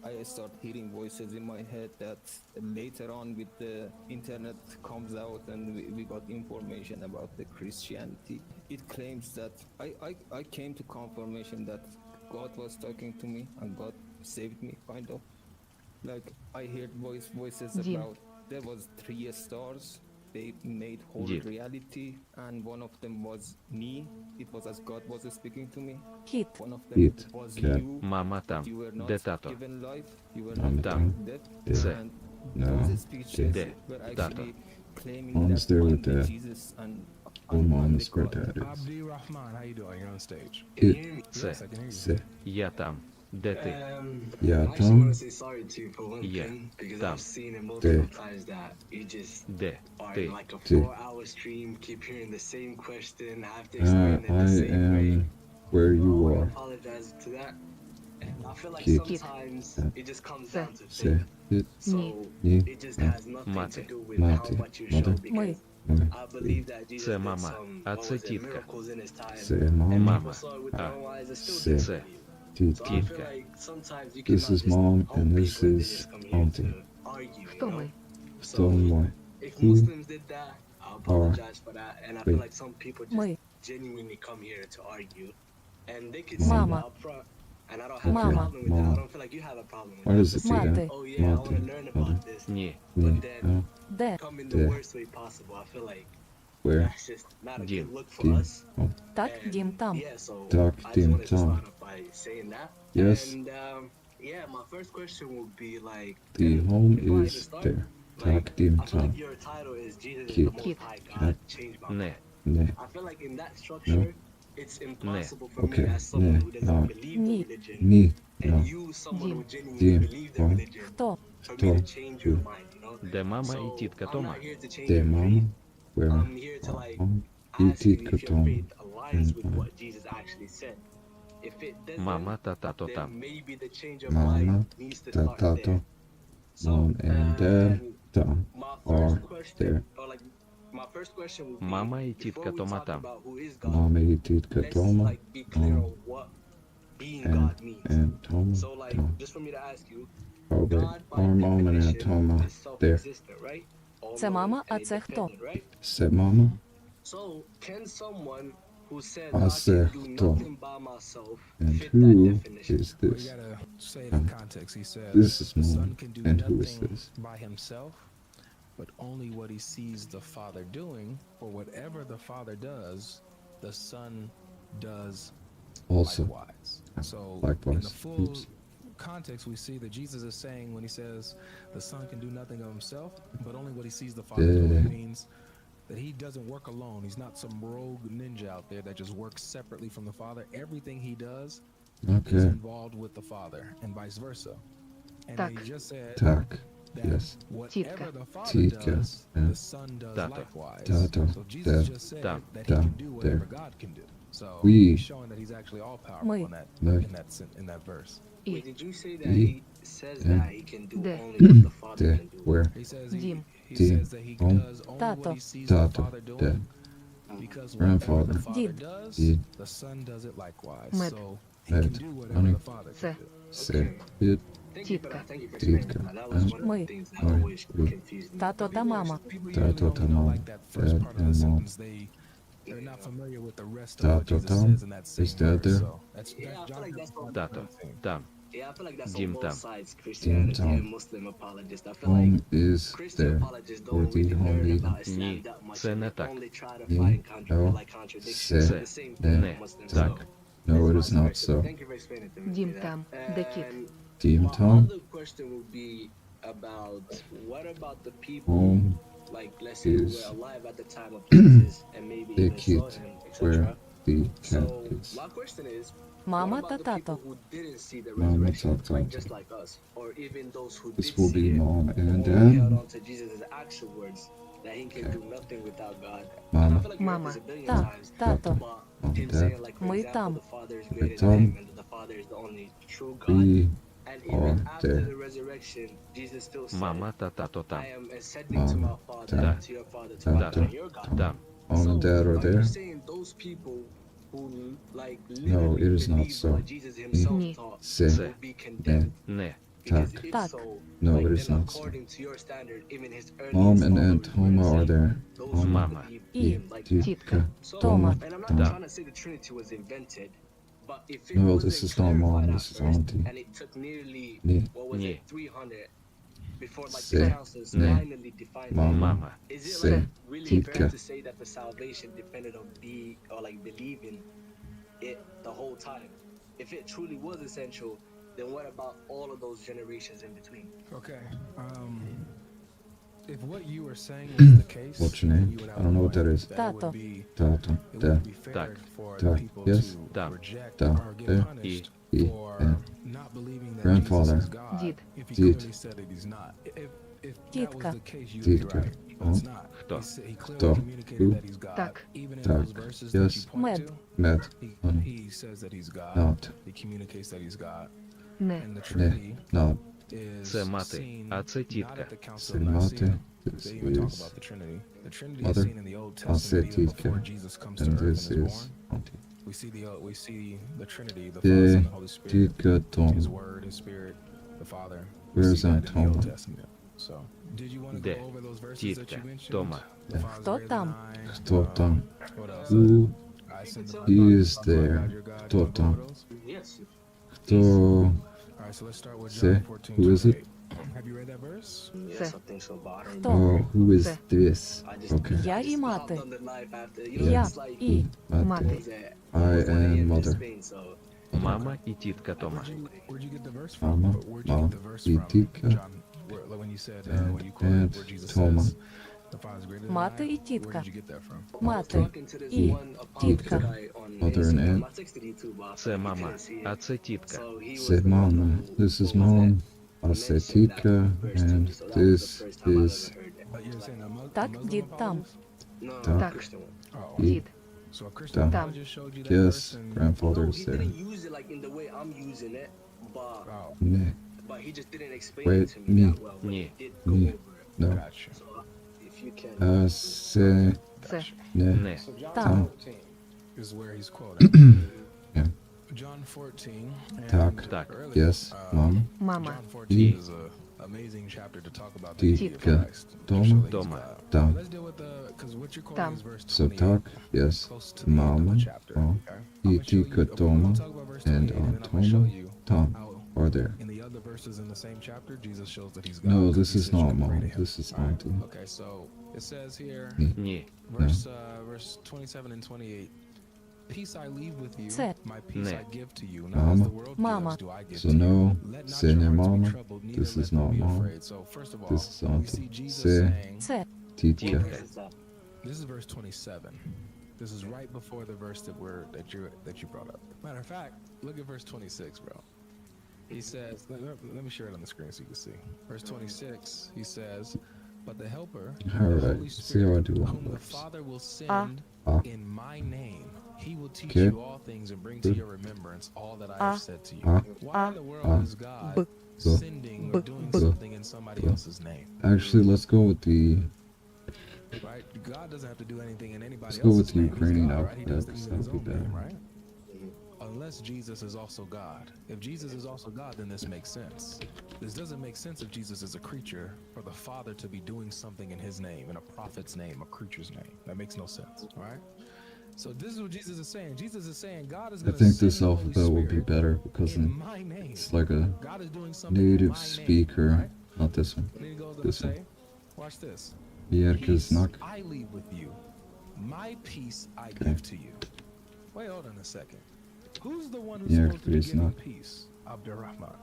I start hearing voices in my head that later on with the internet comes out and we got information about the Christianity. It claims that I came to confirmation that God was talking to me and God saved me, kind of. Like I heard voices Дим, about there was three stars. They made whole Дід, reality, and one of them was me. It was as God was speaking to me. кіт, One of them Kid, was cat, you, мама that там. you were Де not тато? given life, you were not mom, Там. given death, Це. and no, those speeches Де were тато? actually claiming Mom's that there I'm with the the Jesus and full I'm mom the is where God. dad is. Abdi Rahman, how you doing? You're on stage. It, Це. Yes, I can hear you. se, Я там. Де ти? yeah, I actually want Tom, to say sorry to you for one Yeah, thing because Tom. I've seen it multiple Де. times that you just Де are ти? in like a Де. 4-hour stream, keep hearing the same question, have to explain it I the same way. am where you I are. apologize to that. And I feel like Kid. sometimes it just comes Se. down to Se, faith. it, So ni, it just no, has nothing to Mate. do with how Mate. much you show Mother. Ми. because no, I believe that Jesus Це did мама, some а what це was it, тітка. miracles in his time. se, And mom, Мама. people saw it with their А. own eyes and still Se. didn't Це. believe. So I tita. feel Тітка. like sometimes you This cannot is just mom own and this people and they is just come here auntie. to argue, you хто know? ми? So Don't worry. if Who Muslims did that, I apologize for that. And I feel Wait. like some people just Ми. genuinely come here to argue, and they can Mama. say Mama. that up front. And I don't have Mama. a problem with that. Mama. I don't feel like you have a problem with What that. is it, Just say, Tita? Мати. oh yeah, I want to Mate. learn about Mother. this, Ні. but Ni, then no, Де? come in the Yeah. worst way possible. I feel like where? that's just not a Dim. good look for Dim. us. Oh, Так, And, Дім там. Yeah, so Dark I just dim wanted to tone. start off by saying that. Yes. And yeah, my first question would be like, The and home before I even is start, there. like, Dark dim I feel tone. like your title is Jesus is Kid. the Most Kid. High God. Cat. Change my Не. mind. Ne, I feel like in that structure, it's impossible for Okay. me as someone Ne. who doesn't No. believe Ni. the religion, ni, and no, you, someone who Dim. genuinely Dim. believe the Oh. religion, Хто? for me to Stop. change your mind, you know? Де мама і So тітка I'm Тома? not here to change the your mom, faith. where? I'm here to like Mom, ask you eat if your Tom. faith aligns with and, what Jesus actually said. If it doesn't, Мама та тато then там. maybe the change of Mama, mind needs to start Tato, there. So, mom and dad, Tom my are first question, there. or like my first question would be, Мама і before тітка we Тома talk там. about who is God, Mom, titka, let's Toma, like be clear Mom, on what being and, God means. and Toma, So like, Tom. just for me to ask you, Oh, wait, God by our mom and definition Toma, is there. self-existent, right? Це мама, а All-knowing це and хто? independent, right? Se, mama, So, can someone who says А I це can do хто? nothing by myself and fit that who definition? is Well, this? you gotta say it in context. He says This is the mom, son can do and who is nothing this? by himself, but only what he sees the father doing, or whatever the father does, the son does Also, likewise. So in likewise. the full Oops. context, we see that Jesus is saying when he says the son can do nothing of himself, but only what he sees the father doing means that he doesn't work alone. He's not some rogue ninja out there that just works separately from the father. Everything he does is Okay, involved with the father, and vice versa. And Tak. they just said tak, that yes. whatever Titka. the father Titka, does, yeah. the son does Tato. likewise. Tato, So Jesus there, just said tam, that he tam, can do whatever there. God can do. So We he's showing that he's actually all powerful Ми. in that Like, in that verse. І. Wait, did you say that Ye- he says yeah. that he can do Де? only what the Father there, can do? where? He says Дім. he Дім. says that he Om. does only Тато. what he sees the Tato, father there. doing, because whatever Grandfather. the father Дід. does, Дід. the son does it likewise. Мед. So he Мед. can do whatever Honey. the father Це. can do. Se, it, Thank you for Titka. that. Thank you for explaining Titka. that. That was one of Ми. the things that Ой, always ви. confused me. Тато та мама. People Tato usually ta only know mom, like that first dad part of the and mom. sentence. They're not familiar with the rest of what Tato Jesus tam. says in that Is same dad verse. there? So that's Yeah, I feel John like that's all. Тато. Там. Yeah, I feel like that's Dim on both tam. sides, Christianity tam. and Muslim apologists. I feel like home is Christian there. apologists Or don't the really learn holy. about Islam Ні, that much. це and не they так. only try to Ні, find no, like contradictions. це It's the same thing не with Muslims. так. So No, that's it my is not question. so. Thank you for explaining to me. Дім that. там, де кіт. And Team my Tom, other question would be about what about the people, home like let's say who is were alive at the time of Jesus and maybe the even saw kid him, where etc. the So cat is. my question is, Мама what та about the people тато. who didn't see the Mama, resurrection, Tato. like just like us, or even those who This did will see be it, mom who and only held dad. on to Jesus' actual words that he can Okay. do nothing without God. And I Mama, feel like you heard Мама. this a billion Та. times, Тато. but Mom, him Dad. saying like, for Ми example, там. the Father is greater Tom. than him, and that the Father is the only true God. we And are even after there. the resurrection, Jesus still said, Мама та тато там. I am ascending to Mama, my Father, Dad. and to your Father, to my Tato. God, and your God. Там. Mom and dad are Are there. you saying those people who like No, literally it is not believe so. what Jesus himself Ні. taught Se, will be condemned? Не. Because Tak. if Tak. so, No, it is then not so. according to your standard, even his Mom earliest and Aunt followers Toma were are insane. there. Those Mom, who Mama. believed I. him like that. Тітка, So, Тома, and I'm not Da. trying to say the Trinity was invented, but if it No, wasn't this is not clarified Mom, at this is first, Auntie. and it took nearly, Ні, what was Ні. it, 300 before like Се. the councils Не. finally defined it. Мама, Mama. Is it Се. like really Тітка. fair to say that the salvation depended on be or like believing it the whole time? If it truly was essential, then what about all of those generations in between? Okay. If what you were saying was the case, What's your then name? you would have I don't know what a that point. is. That it Tato. would be Тато, it де, wouldn't be fair Tak. for Tak. the people Yes. to Da. reject Da. or get Eh. punished I, for eh. not believing that Grandfather. Jesus is God. Did. If he Did. clearly said that he's not. If that Дідка. was the case, you'd be Дідка. right. But it's not. Хто? He clearly Хто? communicated Who? that he's God. Так. Even in Так. those verses that Yes. you point Мед. to, Мед, he says that he's God. Not. He communicates that he's God. Не. And the не, Trinity not. is Це мати, seen а це not тітка. at the Council Це of мати, Nicaea. this They even talk is about the Trinity. The Trinity mother, is seen in the Old а це Testament even тітка, before Jesus comes to and earth this and is is born. Auntie. We see the Trinity, the Де Father, and the Holy Spirit, тітка His Тома? Word, His Spirit, the Father. We Where's see that Aunt in the Old Toma? Testament. So, did you want to Де go over those verses that тітка you mentioned? Тома? The Father's Хто greater там? than I. Хто там? What else? Who I send the is Lord there? God, your God. Хто You wanna go там? over those? Yes. Хто? All right, so let's start with Say, John 14. who is it? 28. Have you read that verse? Yes, I think so, but I don't Хто? know. Oh, who is Це. this? I just, Okay. Я I і just мати. hopped on the live after. You Yeah. know, Я it's like і Мати. мати. it's at I almost 1 am a.m. in mother. Spain, so Мама і тітка Тома. Where'd you get the verse from? Мама, Where'd you мама, get the verse і from? тітка, John, when you said, when you quoted and where Jesus Тома. says, the Father is greater than Мати I. і Where тітка. did you get that from? I was Мати talking to this і one apologist тітка. guy on Mother and Instagram. aunt. I texted you too, but I Це thought you мама, couldn't see а it. це тітка. So he was Say the one mama, who- this is who was mom. that I say mentioned that tітка, verse to and me. So that was the this first time I've is ever heard that. But you're saying a Так, Muslim дід там. apologist? No, Так. a Christian one. Oh, Дід. so a Christian Там. apologist showed you that Yes, verse and grandfather No, is he there. didn't use it like in the way I'm using it, but oh, Ne, he just didn't explain Wait, it to me me. that well. But he Me. did go Me. over it. no. gotcha. So if you can, Се, Це. ne, Не. So John Там. 14 is where he's quoting. Yeah. John 14. And Так. Так. earlier, yes, mom. Мама. John 14 І. is an amazing chapter to talk about the Тітка. deity of Christ. Тома. Show that he's Тома. God. Там. Let's deal with the, because what you're quoting Там. is verse So 28, tak, yes, close to the end of mama, the chapter. oh, Okay? і I'm gonna show тітка you- we're Тома, gonna talk about verse and 28, and Aunt then I'm gonna show Toma. you Tom how are there. in the other verses in the same chapter, Jesus shows that he's God. No, 'cause this he is says you not can pray mom. to him. This is All right. auntie. Okay, so it says here, Ні. verse 27 and 28. Peace I leave with you, Це. my peace Не. I give to you. Not Мама. as the world Мама. gives, do I give So to you. no, Let not say your ne hearts be mama. troubled, neither This is let them not be mom. afraid. So first of all, This is we auntie. see Jesus Say. saying, Це. Тітка. Тітка. this is that. this is verse 27. This is right before the verse that you brought up. Matter of fact, look at verse 26, bro. He says, let me share it on the screen so you can see. Verse 26, he says, but the helper, the Alright, Holy see how I Spirit, do on whom the verse. Father will send Ah. in my name, he will teach Okay. you all things and bring to Good. your remembrance all that I Ah. have said to you. Ah. Why in the world Ah. is God B- sending or b- doing b- something in somebody b- else's name? Actually, let's go with the. Right? God doesn't have to do anything in anybody Let's go with else's the name. He's Ukrainian God, right? He does alphabet, things 'cause in his that'd be own name, better. right? Unless Jesus is also God. If Jesus is also God, then this makes sense. This doesn't make sense if Jesus is a creature for the Father to be doing something in his name, in a prophet's name, a creature's name. That makes no sense, all right? So this is what Jesus is saying. Jesus is saying God is I going to think send this the Holy alphabet will be Spirit better because in my name. it's like a God is doing something in native my name, speaker. right? Not this one. And then he goes on to This one. say, watch this. Yerkes Peace nak. I leave with you. My peace I Okay. give to you. Wait, hold on a second. Who's the one who's Yeah, supposed to be please giving not. peace? Abdurrahman.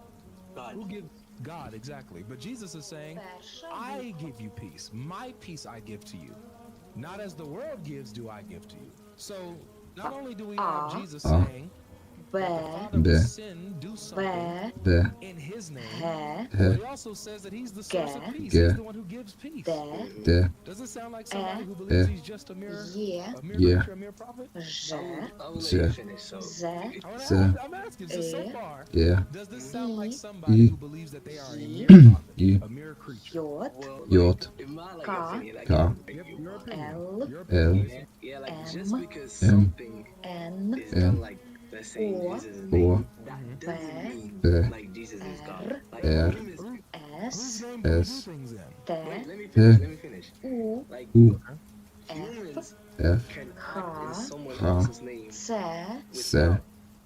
God. Who gives God, exactly. But Jesus is saying, I give you peace. My peace I give to you. Not as the world gives do I give to you. So not only do we have Jesus saying Б. that the Father Б. will sin, do something В. Де. in his name, Г. but he also says that he's the source of Г. peace. Г. He's the one who gives peace. Д. Де. Does it sound like somebody who Е. believes Е. he's just a mere, Є. a mere Yeah. creature, a mere prophet? Ж. I will let Yeah. you finish. So З. I'm asking, so Eh. far, Yeah. does this sound like I. somebody I. who believes that they are a I. mere prophet, I. a mere creature? Йод. well, Yot. in my like Ka. opinion, like, Ka. Your opinion. L. Your L. opinion. yeah, like M. just because M. something Н. is M. done like let's say O, Jesus' O, name, that P, doesn't mean P, like Jesus is God. R, Like R, humans, Whose S, name do we do S, things in? wait, T, let me T, finish. Let me finish. U, Like U, F, humans F, can H, act in someone H, else's name C, without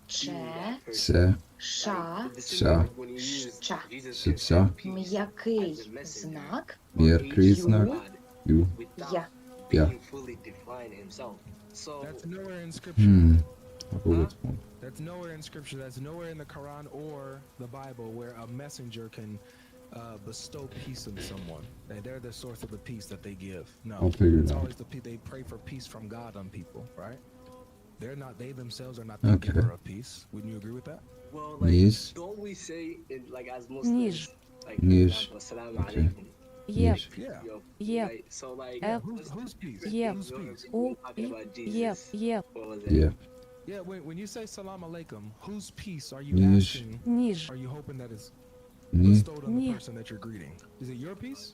Ч, being that C, person. Ш, Like the same Ша, way like when you use Ща. Jesus can Ща, send peace М'який as a messenger знак or м'який agent of знак, God Ю, without Я. Я. being fully defined himself. So That's nowhere in scripture. I'll go with one. That's nowhere in scripture. That's nowhere in the Quran or the Bible where a messenger can bestow peace on someone. And they're the source of the peace that they give. No, I'll figure it it's out. always they pray for peace from God on people, right? They themselves are not the Okay. giver of peace. Wouldn't you agree with that? well, like Низ, don't we say in like as Ніж. Muslims, like for Ніж. example, Assalamu Okay. alaikum. Є, ніж, Yeah. Yo, Yeah. right? So like Yeah. Who's peace? Yeah. Who's peace? У, talking about Є, Jesus. Є, What was it? Є, Yeah, when you say salam alaikum, whose peace are you Ніж. asking? Ніж, Are you hoping that is Ні, bestowed on the Ні. person that you're greeting? Is it your peace?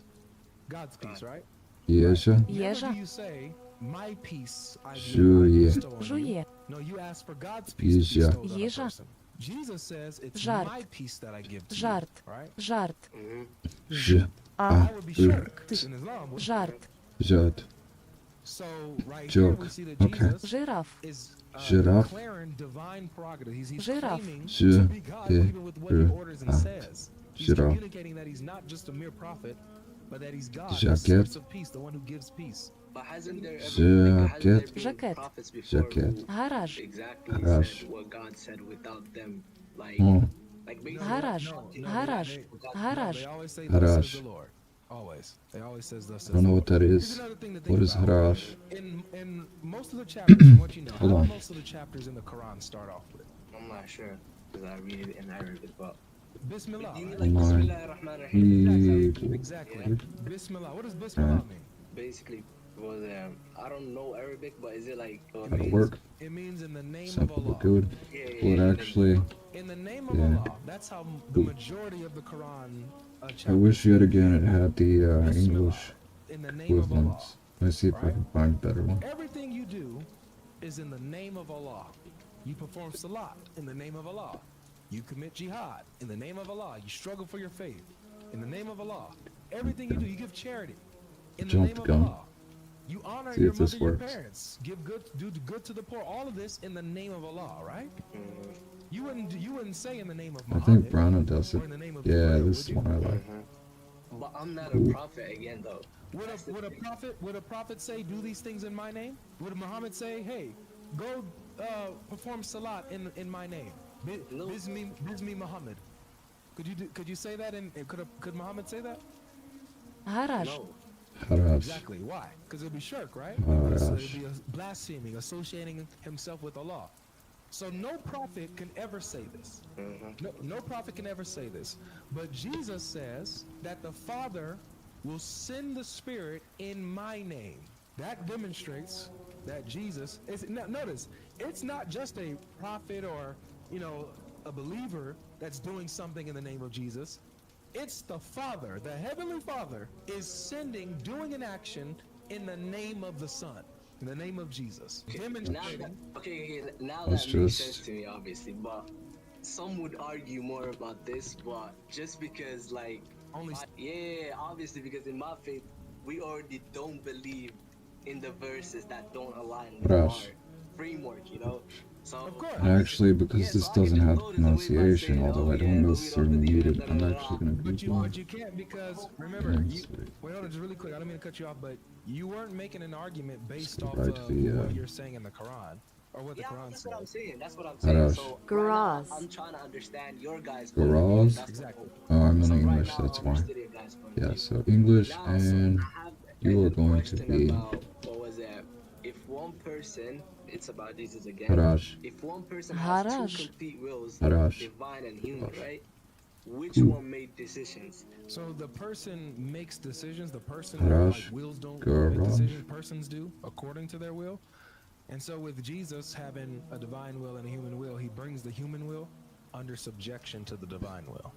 God's peace, right? Єжа, Never Єжа. do you say, my peace I Жує. bestow on you. жує, No, you ask for God's peace to be Їжа. bestowed on a Їжа. person. Jesus says it's Жарт. my peace that I give to жарт, you, right? жарт, Mhm. Ж, а, That would be Р. shirk in Islam. wouldn't it? жарт, Жад, So right Joke. here we see that Okay. Jesus жираф, is Giraffe. declaring divine prerogative. He's Giraffe. claiming J- to be God J- even with what he orders and Giraffe. says. He's Giraffe. communicating that he's not just a mere prophet, but that he's God, the Jacket. source of peace, the one who gives peace. But hasn't there ever Jacket. hasn't there been Jacket. prophets before Jacket. who гараж, exactly Garage. said what God said without them like О, like basically гараж, гараж, They гараж, always say, Garage. thus says the Lord. Always. They always says, thus I says don't the know Lord. what that Here's is. another thing to think What is about. garage? In most of the chapters, from what you know, Hold how do on. most of the chapters in the Quran start off with? I'm not sure because I read it in Arabic but Bismillah. do you mean right? like Online. Bismillah ar-Rahman ar-Rahim? Exactly. Evil. Bismillah. What does Bismillah mean? Basically was I don't know Arabic but is it like That'll work. It means in the name Some of people Allah. good. yeah, But actually, In the name of Yeah. Allah. That's how the Ooh. majority of the Quran I chapters wish yet again it had the Bismillah. English In the name of Allah. equivalents. Let's see if I can find a better one. Everything you do is in the name of Allah. You perform salat in the name of Allah. You commit jihad in the name of Allah. You struggle for your faith in the name of Allah. Everything you do, you give charity in the Jump name the of gun. Allah. You honor See your if this mother, your works. parents. Give good, do good to the poor. All of this in the name of Allah, right? You wouldn't say in the name of I Muhammad. think Brano does or it. in the name of Yeah, Jibreel, this would is you? one I like. but I'm not Cool. a prophet again though. Would a prophet say, do these things in my name? Would Muhammad say, hey, go perform salat in my name? No. Bismi Muhammad. Could you say that? Could Muhammad say that? гараж, No. Harash. Exactly. Why? Because it'd be shirk, right? Harash. It'd be a blaspheming, associating himself with Allah. So no prophet can ever say this. No prophet can ever say this. But Jesus says that the Father will send the Spirit in my name. That demonstrates that Jesus is. Notice, it's not just a prophet or a believer that's doing something in the name of Jesus. It's the Father, the Heavenly Father, is doing an action in the name of the Son, in the name of Jesus. Now Demonstrating. that, now That's that makes just- sense to me, obviously. But some would argue more about this. But just because, like, Only obviously, because in my faith, we already don't believe in the verses that don't align with Rush. our framework, you know. So Of course. And actually, because this doesn't have pronunciation, although I don't necessarily need it, I'm actually going to But Google but it. you can't because remember, Yes. wait, hold on, just really quick. I don't mean to cut you off, but you weren't making an argument based Skip off right of to the, what you're saying in the Quran or what the Yeah, Quran that's what I'm says. saying. That's what I'm saying. Harash. So Garage. I'm trying to understand your guys' Garage? That's the Exactly. whole- Oh, I'm So in right English, now, that's I why. understood your guys' point of Yeah, view. so English Now, and I have you are a going to question be about, what was that? If one person, it's about Jesus again. Harash. If one person has Harash. two complete wills, Harash. divine and human, Harash. right? Which Cool. one made decisions? So the person makes decisions. The person Harash. like wills don't Garage. make decisions. Persons do according to their will. And so with Jesus having a divine will and a human will, he brings the human will under subjection to the divine will.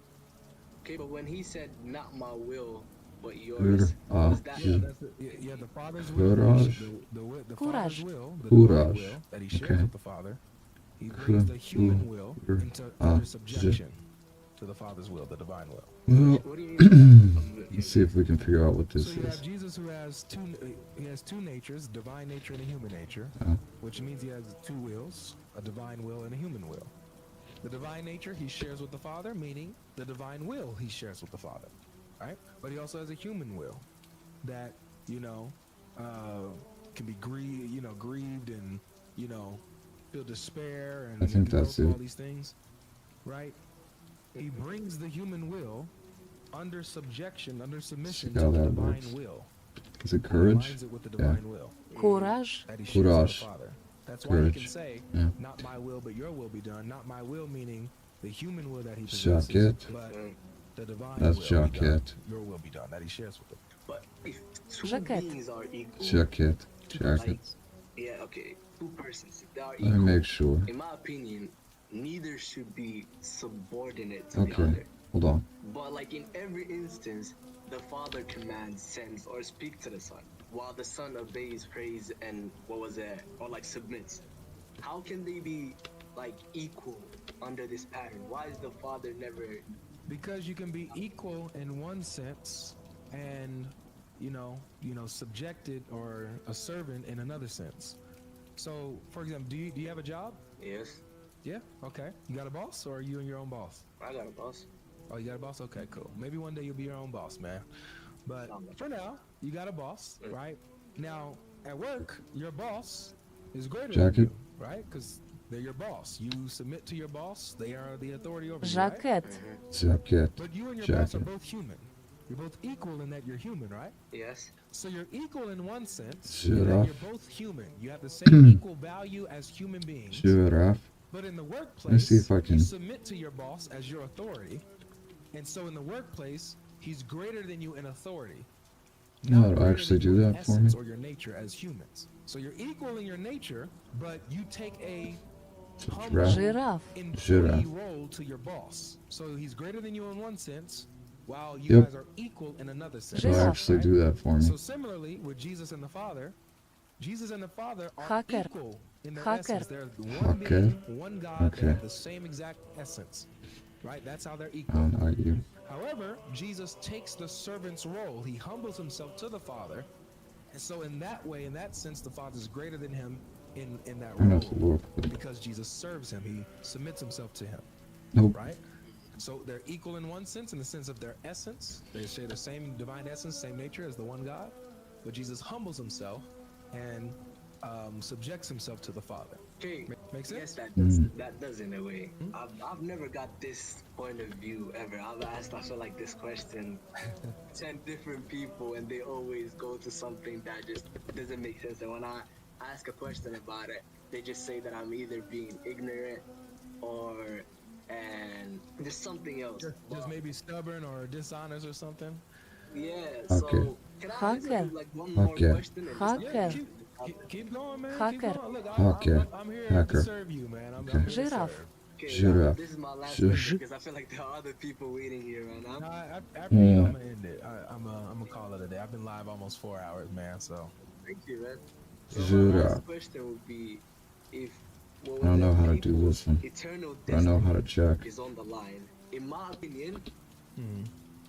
Okay, but when he said, "Not my will, but Good. yours," was that Yeah. Yeah, the Father's will, Courage. the Father's Courage. will, the divine Courage. will that he shares Okay. with the Father, He brings the human will into under subjection to the Father's will, the divine will. Well, What do you mean? let's see if we can figure out what this So you have is. Jesus who has two natures, divine nature and a human nature, which means he has two wills, a divine will and a human will. The divine nature he shares with the Father, meaning the divine will he shares with the Father, right? But he also has a human will that, can be grieved and, feel despair and I think go that's through it. all these things, right? He brings the human will under subjection, under submission See to how the that divine works. will. Is it He courage? aligns it with the Yeah. divine will Curaj. that he shares with the Courage. Father. That's why he can Courage. say, Yeah. not my will, but your will be done. Not my will meaning the human will that he possesses, Jacket. but the divine That's will be done. jacket. Your will be done that he shares with him. But if two Jacket. beings are equal, Jacket. like, Jacket. yeah, okay, two persons, if they are Let me equal, make sure. in my opinion, neither should be subordinate to the Okay. other. Hold on. But like in every instance, the Father commands, sends, or speaks to the Son, while the Son obeys, prays, and or like submits. How can they be like equal under this pattern? Why is the Father never? Because you can be equal in one sense and, subjected or a servant in another sense. So, for example, do you have a job? Yes, Yeah. Okay. You got a boss, or are you and your own boss? I got a boss. Oh, you got a boss? Okay, cool. Maybe one day you'll be your own boss, man. But for now, you got a boss, right? Now, at work, your boss is greater than Jacket. you, right? Because they're your boss. You submit to your boss. They are the authority over you, right? Jacket. Jacket. But you and your boss are Jacket. both human. You're both equal in that you're human, right? Yes. So you're equal in one sense. Shut in that up. You're both human. You have the same equal value as human beings. Giraffe. But in the Let's workplace, see if I can- you submit to your boss as your authority. And so in the workplace, he's greater than you in authority. No, not it'll greater actually than you do in that for me. essence or your nature as humans. So you're equal in your nature, but you take a humble Giraffe. Giraffe. employee Giraffe. role to your boss. So he's greater than you in one sense, while you Yep. guys are equal in another sense. It'll Giraffe. actually do that for me. So similarly, with Jesus and the Father are Hacker. equal in their Hacker. essence. They're one Hacker. being, one God. Okay. They have the same exact essence, right? That's how they're I equal. don't know you. However, Jesus takes the servant's role. He humbles himself to the Father, and so in that way, in that sense, the Father is greater than him in that I'm gonna have to role look. because Jesus serves him. He submits himself to him, Nope. right? So they're equal in one sense, in the sense of their essence. They share the same divine essence, same nature as the one God. But Jesus humbles himself and subjects himself to the Father. Okay. Make sense? Yes, that does in a way. I've never got this point of view ever. I've asked, I feel like, this question 10 different people, and they always go to something that just doesn't make sense. And when I ask a question about it, they just say that I'm either being ignorant or and there's something else. Just maybe stubborn or dishonest or something. Yeah. Okay. So can I ask Hacker. you like one more Okay. question? And just- Hacker. Keep going, man. Hacker. Keep going. Look, Hacker. I'm here Hacker. to serve you, man. I'm Okay. here to Giraffe. serve. Okay, Giraffe. this is my last Giraffe. question because I feel like there are other people waiting here right now. No, after you, I'm gonna end it. I'm gonna call it a day. I've been live almost 4 hours, man. So Thank you, man. So my Giraffe. last question would be if I don't know how to do this one, eternal but I know how to destiny check. is on the line. In my opinion,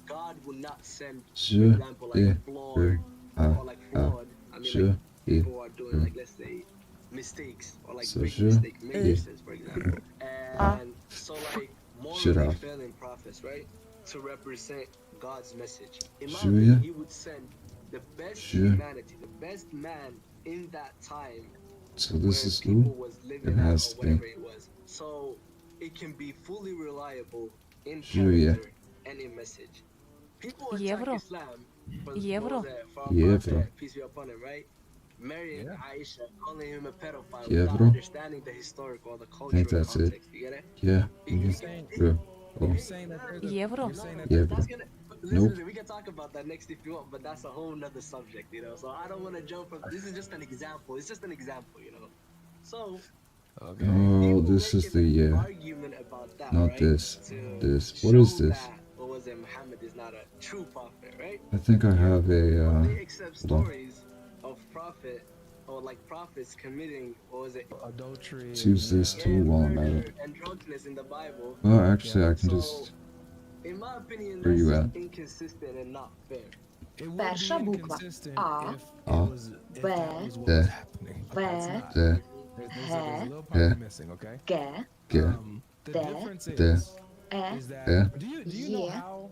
God will not send, for Je, example, like eh, flawed or like flawed. I mean, je, like eh, people are doing like, let's say, mistakes or like So big je, mistakes, major eh, sins, for example. And so like Shut morally up. failing prophets, right, to represent God's message. In my Je, opinion, yeah. He would send the best Je. humanity, the best man in that time. So this where is people who? was It living at has or to be. whatever it was. So it can be fully reliable in Julia. character and in message. People attack Euro. Islam for Euro. for our Euro. prophet, peace be upon him, right? Marrying Yeah. Aisha, calling him a pedophile Euro. without understanding the historical or the cultural that's it. context. You get it? Yeah. You're saying, Bro. Oh. you're saying that there's a, Euro. you're saying that Yeah, That's bro. gonna, Nope. listen, we can talk about that next if you want, but that's a whole nother subject, you know. So I don't want to jump from. This is just an example. It's just an example, you know. So okay. Oh, people this is making the an yeah. argument about that, Not right? this. To This. What is show this? that, what was it? Muhammad is not a true prophet, right? I think I have a They accept hold on. stories of prophet or like prophets committing, what was it? Adultery. Let's use this and, tool while I'm at Murder it. and drunkenness in the Bible. Well, actually, I can So, just... in my opinion, Where you that's at? inconsistent and not fair. It would Перша be буква inconsistent А, if А, that was what Д, was happening. But that's В, not. Д, There's a little part Г, you're missing, okay? Г, Г, The Д, difference Д, Е, is that Е, do you know Е, how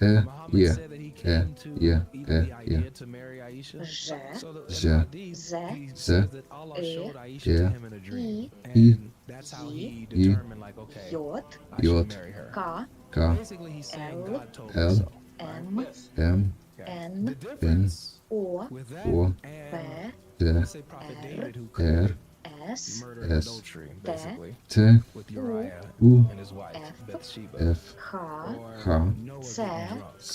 Е, Muhammad Е, said that he Е, came to Е, even the Е, idea to marry Aisha? Ж, So the, in З, the hadith, З, he З, says that Allah Е, showed Aisha Е, to him in a dream. І, І, And that's how he Ї, determined like, okay, Йод, I should Йод, marry her. К, К, Basically he's saying Л, God told me Л, so. М, Yes. М, Okay. Н, The difference О, with that О, and П, Д, let's say Prophet R, David who Р, committed С, murder and S, adultery, Т, basically, Т, with Uriah У, and his wife, F, Bathsheba. Ф, Х, Or Х, Noah Ц, getting drunk. С,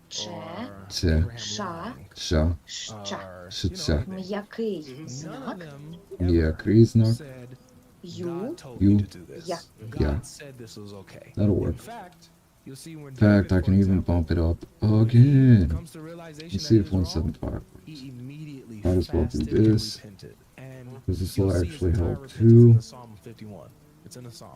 Ч, Or Ц, Abraham Ша, lying. Ш, Щ. Or, Ш, you know, Ц. anything. М'який None of знак, them М'який ever знак, said, Ю, God told Ю, me to do this. Я. God Я. said this was okay. That'll In work. fact, you'll see when In fact, David, I for can even example, bump it up when he again. comes to realization Let's see that if he was wrong, 175 he immediately Might as well do fasted and this, repented. And because this you'll will see his actually entire help repentance in too. the Psalm 51. It's in the Psalm.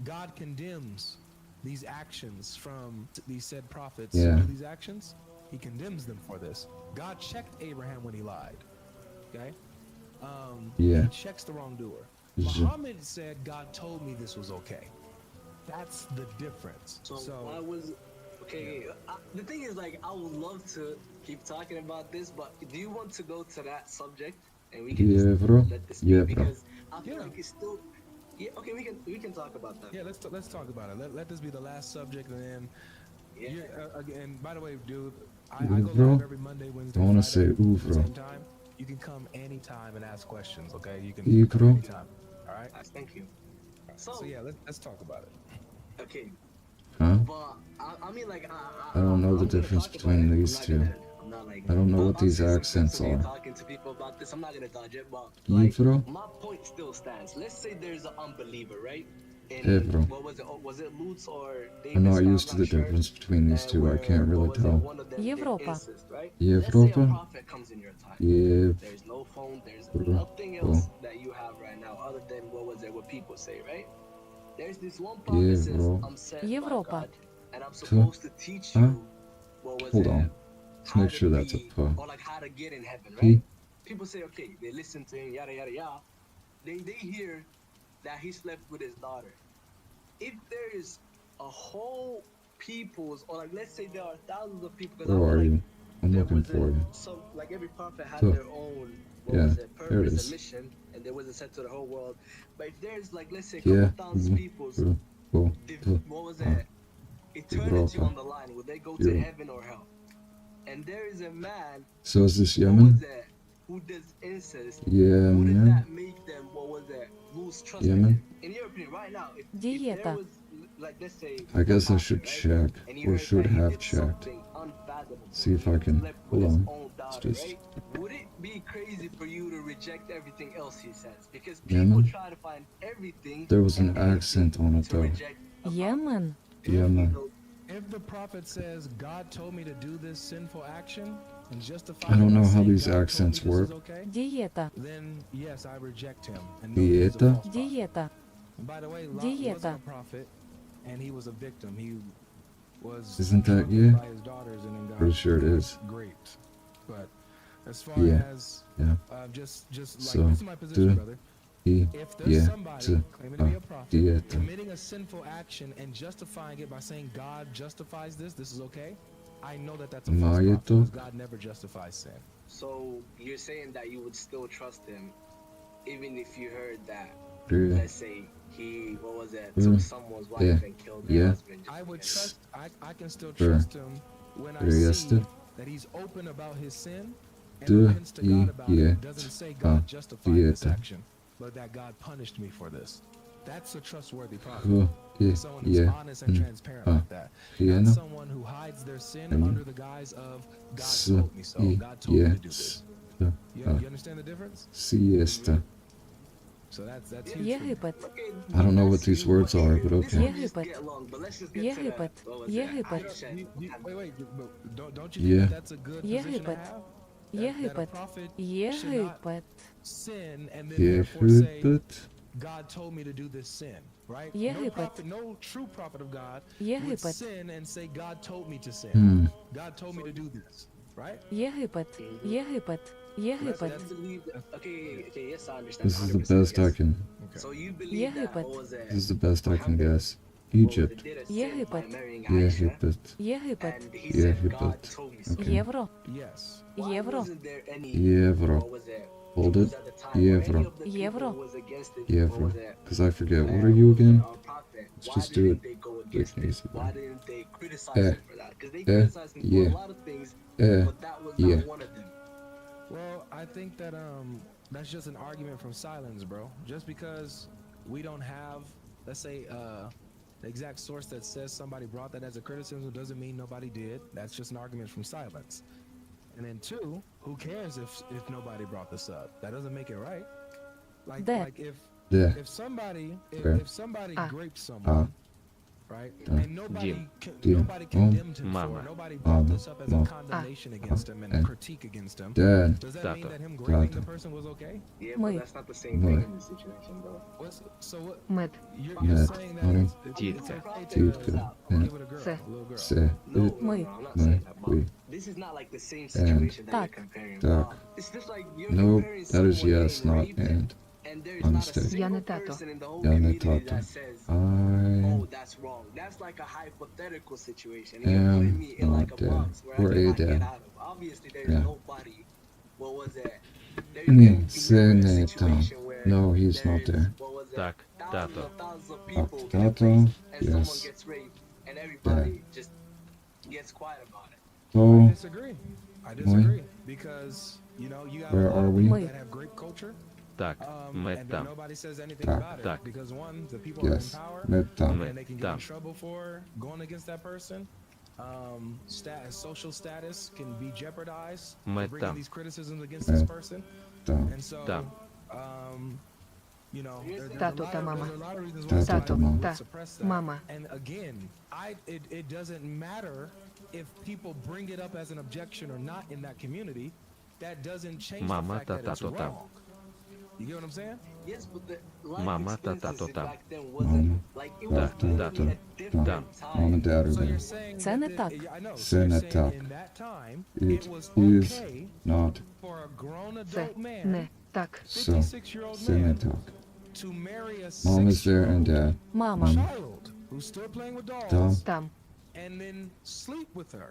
God condemns these actions from these said prophets who Yeah. do these actions. He condemns them for this. God checked Abraham when he lied. Okay? Yeah. He checks the wrongdoer. J- Muhammad said, God told me this was okay. That's the difference. So, So, why was okay? The thing is, like, I would love to keep talking about this, but do you want to go to that subject and we can Yeah, just bro. let this Yeah, be bro. because I feel Yeah. like it's still. Yeah, okay, we can talk about that. yeah, let's talk about it. Let this be the last subject, and then Yeah. and by the way, dude, I Ooh, go bro. live every Monday, Wednesday, I wanna Friday say ooh, at the bro. same time. You can come anytime and ask questions. Okay, you can Yeah, come bro. anytime. All right. Thank you. So yeah, let's talk about it. Okay, Huh? but I mean, like, I don't know the I'm gonna difference talk about between it. these I'm not two. gonna- I'm not like. I don't know I'll- what I'll these say some accents clips of me are. Talking to people about this, I'm not gonna dodge it, but Yeah, like, bro. my point still stands. Let's say there's an unbeliever, right? In, Yeah, bro. What was it? Oh, was it Lutz or Davis? I'm not I'm used to the sure. difference between these two. I Where- can't really what was it? tell. One of them did Европа. incest, right? Yeah, Let's say a Европа. prophet comes in your time. Yeah, There's no phone. There's Bro. nothing Bro. else that you have right now other than what was it? What people say, right? There's this one Yeah, prophet says, bro. "I'm sent Европа. by God, and I'm supposed to teach Huh? you what was Hold it? on. Let's how make to sure that's a be- P. or like how to get in heaven, P. right?" People say, okay, they listen to him, yada yada yada. Then they hear that he slept with his daughter. If there is a whole people's, or like let's say there are thousands of people, because I Where feel are like you? I'm there looking was for you. So like every prophet had Huh. their own Yeah, was it, there it purpose is. and mission, and they wasn't sent to the whole world. But if there's like let's say a Yeah. couple thousand people's, Bro. what was Huh. that? Eternity Europa. on the line, will they go to Yeah. heaven or hell? And there is a man, So is this what Yemen? was that, who does incest. Yeah, Wouldn't man. that make them, what was that, lose trust in Yemen? him? In your opinion, right now, if there Диета. was, like, let's say, I guess I a should prophet, right? check, And you or heard should that he have did checked. something unfathomable. See if I can. Slept with Hold his on. own daughter, just- right? Would it be crazy for you to reject everything else he says? Because Yemen? people try to find everything. There was an and anything accent on it to though. reject a Yemen, Yeah, man. If the prophet says God told me to do this sinful action and justify I don't it by know how saying these God told me accents this is work. okay, диета, then yes, I reject him. And know he's a Dieta? false prophet. диета, And by the way, Lot Dieta. wasn't a prophet, and he was a victim. He was Isn't that drunk yeah? by his daughters, and then got Pretty sure it is. Great, but as far Yeah. as Yeah. just like So, this is my position, do- brother. E. If there's Yeah. somebody T. claiming to be a prophet, Dieta. committing a sinful action and justifying it by saying God justifies this is okay, I know that that's a false prophet Maeto. because God never justifies sin. So you're saying that you would still trust him, even if you heard that, Yeah. let's say he, what was that, Mm. took someone's wife Yeah. and killed their Yeah. husband. just I would because- trust. I can still Sure. trust him when I Sure, yes, see sir. that he's open about his sin and Duh, repents to God about yeah, it. Doesn't say God justified this dieta. action, but that God punished me for this. That's a trustworthy prophet. Oh, yeah. Someone who's Yeah. honest and transparent like that. Yeah, Not no. someone who hides their sin Mm. under the guise of God S- told me so. y- God told me yeah, to do this. s- You understand the difference? Siesta. So that's huge. for me. Єгипет, Okay, I don't know what that's- these words are, but this okay. one just Єгипет. get long, but let's just get to Єгипет, that. What was that? Єгипет. Aisha. Wait, but don't you Yeah. think that's a good position to Єгипет. have? that a Єгипет. prophet should not Єгипет. sin and then therefore say, Єгипет. God told me to do this sin, right? No Єгипет. prophet, no true prophet of God would Єгипет. sin and say, God told me to sin. God told me to do this, right? Єгипет. Єгипет. Єгипет. You believe that, okay, yes, I understand. This is the 100%, best I yes. can. So you believe that Єгипет. what was it? This is the best I can Muhammad, guess. what was it, Egypt. did a sin Єгипет. by marrying Aisha, Єгипет. Єгипет. and he said, God Єгипет. told me so. Okay. Євро. Yes. Why Євро. wasn't there any, Євро. what was it, Hold Jews it. at the time, or any Євро. of the people Євро. who was against it, Євро. what was it, Because I forget. What are you again? our prophet, Let's why just do didn't it they go against quick and it? easy. Why didn't they criticize Eh. him for that? Because they criticized him for Yeah. a lot of things, Eh. but that was not Yeah. one of them. Well, I think that that's just an argument from silence, bro. Just because we don't have, let's say, the exact source that says somebody brought that as a criticism doesn't mean nobody did. That's just an argument from silence. And then two, who cares if nobody brought this up? That doesn't make it right. Like There. like if There. if somebody There. if somebody Ah. grapes someone, right, and nobody nobody condemned him for Mama. it, nobody brought this up as a Mama. condemnation against him and a critique against him. Dad. Does that mean Tato. that him grading the Tato. person was okay? Yeah, Мой. but that's not the same Мой. thing in this situation, bro. So what? Мед. You're Мед. saying that Мой. it's Титка. okay to Титка. give it a girl, Се. a little girl. Се. No, It. Мой. I'm not Мой. saying that, We. bro. This is not like the same situation that Так. you're comparing. Так. It's just like you're No, comparing that is someone yes, getting not raped, and. and there's My not a mistake. single Я не тато. person in the whole Я не community тато. that says, I oh, that's wrong. That's like a hypothetical situation. Am You're putting me in like not a dead. box where Or I a cannot dead. get out of. Obviously, there's Yeah. nobody. What was it? Ні, you're це in a не там. situation where No, he's not there's, there. what was it, Так, thousands тато. of thousands of people Так, get тато, raped, and someone yes. gets raped, and everybody just gets quiet about it. I So, disagree. I disagree because you know you got Where a lot are of we? people that have great culture, Так, ми and then там. nobody says anything Так. about it Так. because one, the people are in yes. power, Ми там. Ми and they can get in там. trouble for going against that person. Social status can be jeopardized Ми for bringing там. these criticisms against Ми this person, Там. and so Там. you know there's Тато a lot та of, мама. there's a lot of reasons why Тато somebody та мама. would Та suppress that. мама. And again, it doesn't matter if people bring it up as an objection or not in that community. That doesn't change Mama, the fact that it's ta, ta, ta. wrong. You get what I'm saying? Yes, but the life Mama, ta, ta, expectancy ta, ta. back then wasn't Mama. like it Ta, was ta, literally ta. a different Ta. Mom and time. dad are So you're there. saying Це не that так. I know. So Це you're не saying так. in that time It it was is okay not for a grown Це adult man, не так. so. 56-year-old Це не man, так. to marry a Mom is there and 6-year-old dad. Мама. child who's still playing with Там. dolls Там. and then sleep with her.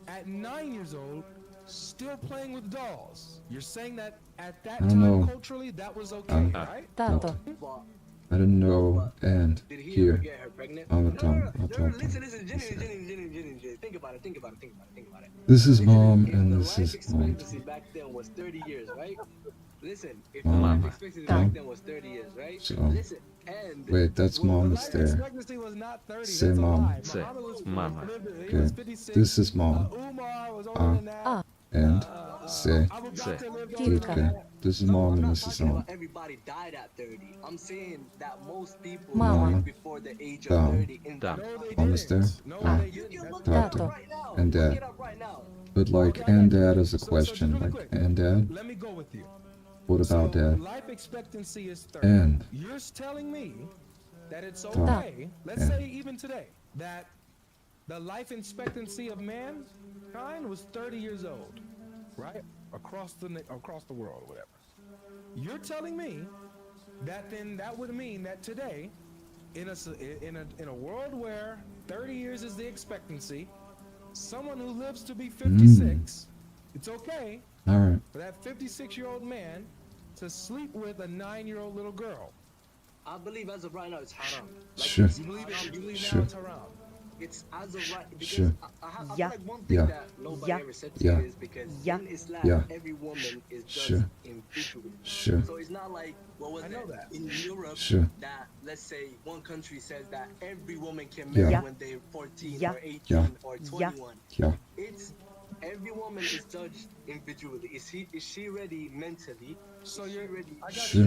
At 9 years old, still playing with dolls. You're saying that at that I don't time know. culturally that was okay, right? Тато. But I didn't know and did he ever here. get her pregnant? I'm a No, Tom. no, I'm no, a no, Tom. listen, Jenny. Think about it. This is mom If and the this life is mom. expectancy back then was 30 years, right? Listen, if the Mama. life expectancy Tom. back then was 30 years, right? So, Listen, and wait, that's Well, mom the is life there. expectancy was not 30. Say That's a mom. lie. Say Muhammad was, mama. he Okay. was 56. This is mom. Umar was older than that. And say Abu Say. Bakr lived older Тітка. than Titka. that. This is no, mom I'm and not this is talking mom. about everybody died at 30. I'm saying that most people Mama. died before the age of Tom. 30 in Tom. that No, they time. Mom is there? didn't. No, Ah. they You didn't. can look That's- it up Tato. right now. And Look dad. it up right now. But like Okay, I and got you. dad is a So question. just really Like quick. and dad. Let me go with you. What about So, dad? life expectancy is 30. And You're telling me that it's Tom. okay, let's And. say even today, that the life expectancy of mankind was 30 years old, right? Across the world, whatever. You're telling me that then that would mean that today, in a world where 30 years is the expectancy, someone who lives to be 56, it's okay all right. for that 56-year-old man to sleep with a 9-year-old little girl. I believe as of right now it's haram. Sure. It's You believe it? You believe Sure. now it's haram? It's as of right because Sure. I Yeah. feel like one thing Yeah. that nobody Yeah. ever said to Yeah. you is because Yeah. in Islam Yeah. every woman is judged Sure. individually. Sure. So it's not like what was I know it that. in Europe Sure. that let's say one country says that every woman can Yeah. marry Yeah. when they're 14 Yeah. or 18 Yeah. or Yeah. 21. Yeah. It's every woman is judged individually. Is she ready mentally? So Is she you're, ready? I got Sure.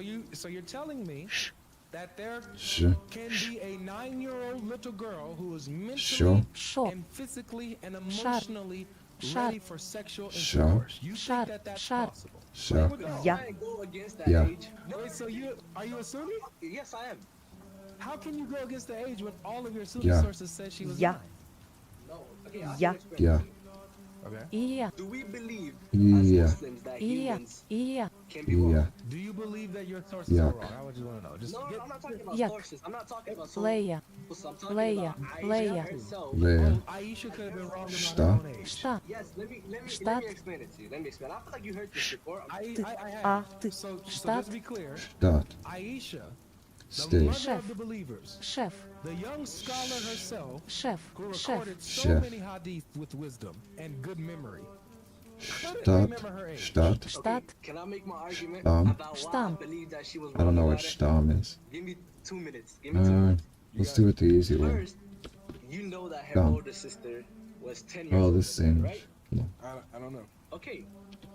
you. So you're telling me that there Sure. can be a 9-year-old little girl who is mentally Sure. Що? and physically and emotionally Шар. ready for sexual Shar. intercourse. You Шар. think that that's Шар. possible? Sure. Я. I go against that Yeah. age. No, Wait, so are you a Sunni? yes, I am. How can you go against the age when all of your Sunni Yeah. sources say she was Я. 9? No. Okay, I Yeah. can explain Yeah. it to you. Okay. І я. Do we believe Yeah. as Muslims that І я. humans І я. can be wrong? Yeah. Do you believe that your sources Yuck. are wrong? I would just want to know. Just No, get, I'm not talking about Yuck. sources. I'm not talking about Leia. sources. I'm talking Leia. about Aisha Leia. herself. Leia. Aisha could have been wrong about her Šta? own age. Šta? Yes, let me Штат. explain it to you. Let me explain. I feel like you heard this before. I А have. ти. So Штат. just to be clear, Dot. Aisha, the Stay. mother Chef. of the believers, Шеф. the young scholar herself, Шеф. who Шеф. recorded so Chef. many hadith with wisdom and good memory. Stat. Stat. Штат. Can I make my argument Stam. about why I Stam. believe that she was I wrong don't know about what it? stam is. Give me 2 minutes. Give me 2 minutes. Let's do it the easy way. First, you know that her Stam. older sister was 10 years Oh, older this than her, seems. right? I don't know. Okay.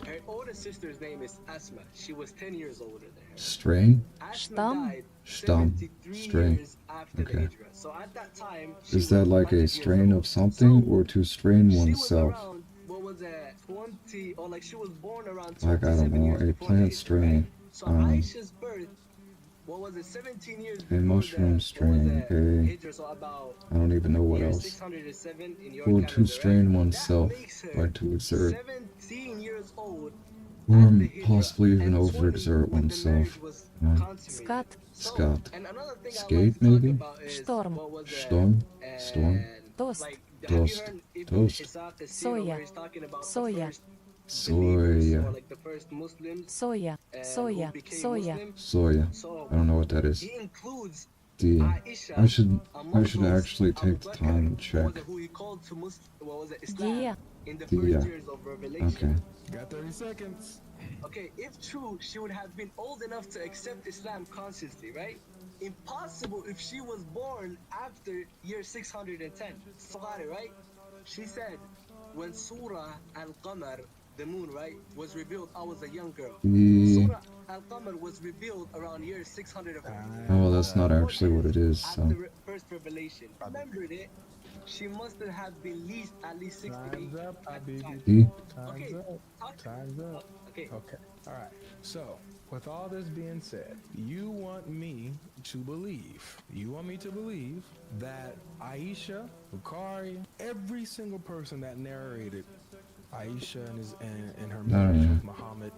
Her older sister's name is Asma. She was 10 years older than her. Strain? Asma Stam. died Stam. 73 Strain. years after Okay. the Hijrah. So at that time, she Is that was like 100 a years strain old. of something So, or to strain she was oneself? around, what was that, 20, or like she was born around Like, I don't 27 know, years a before the plant Hijrah, strain. right? So Aisha's birth, what was it, 17 years A before mushroom strain, the Hijrah, so about I don't even know what year else. 607 in your Or calendar, to strain right? oneself, That makes her like to exert, 17 years old or at the Hijrah, possibly even and 20 overexert when the marriage oneself. was Yeah. consummated. Скат. So, Scott. and another thing I Skate, like to talk maybe? about is Storm. what was Storm? and, Storm? Toast. Like, Toast. Have you heard Ibn Toast. Ishaq as Soya. where he's talking about Soya. the first believers, or Soya. like the first Muslims Соя. who Соя. became Соya. Muslim? Soya. So I don't know what that is. he includes D. Aisha I should amongst those actually take the Abu time and Bakr, check. who he called to what was it, Islam Дія. in the Yeah. first years of revelation. Okay. Got 30 seconds. Okay, if true, she would have been old enough to accept Islam consciously, right? Impossible if she was born after year 610. Saghari, right? She said, when Surah Al-Qamar, the moon, right, was revealed, I was a young girl. Surah Al-Qamar was revealed around year 640. Oh, that's not actually what it is, so. After first revelation. Remembered it, she must have been at least 68 Time's up, at the Habibi. time. D? Okay, Time's up. talk- Time's up. Okay. Okay. All right. So, with all this being said, you want me to believe that Aisha, Bukhari, every single person that narrated Aisha and her marriage yeah. with Muhammad,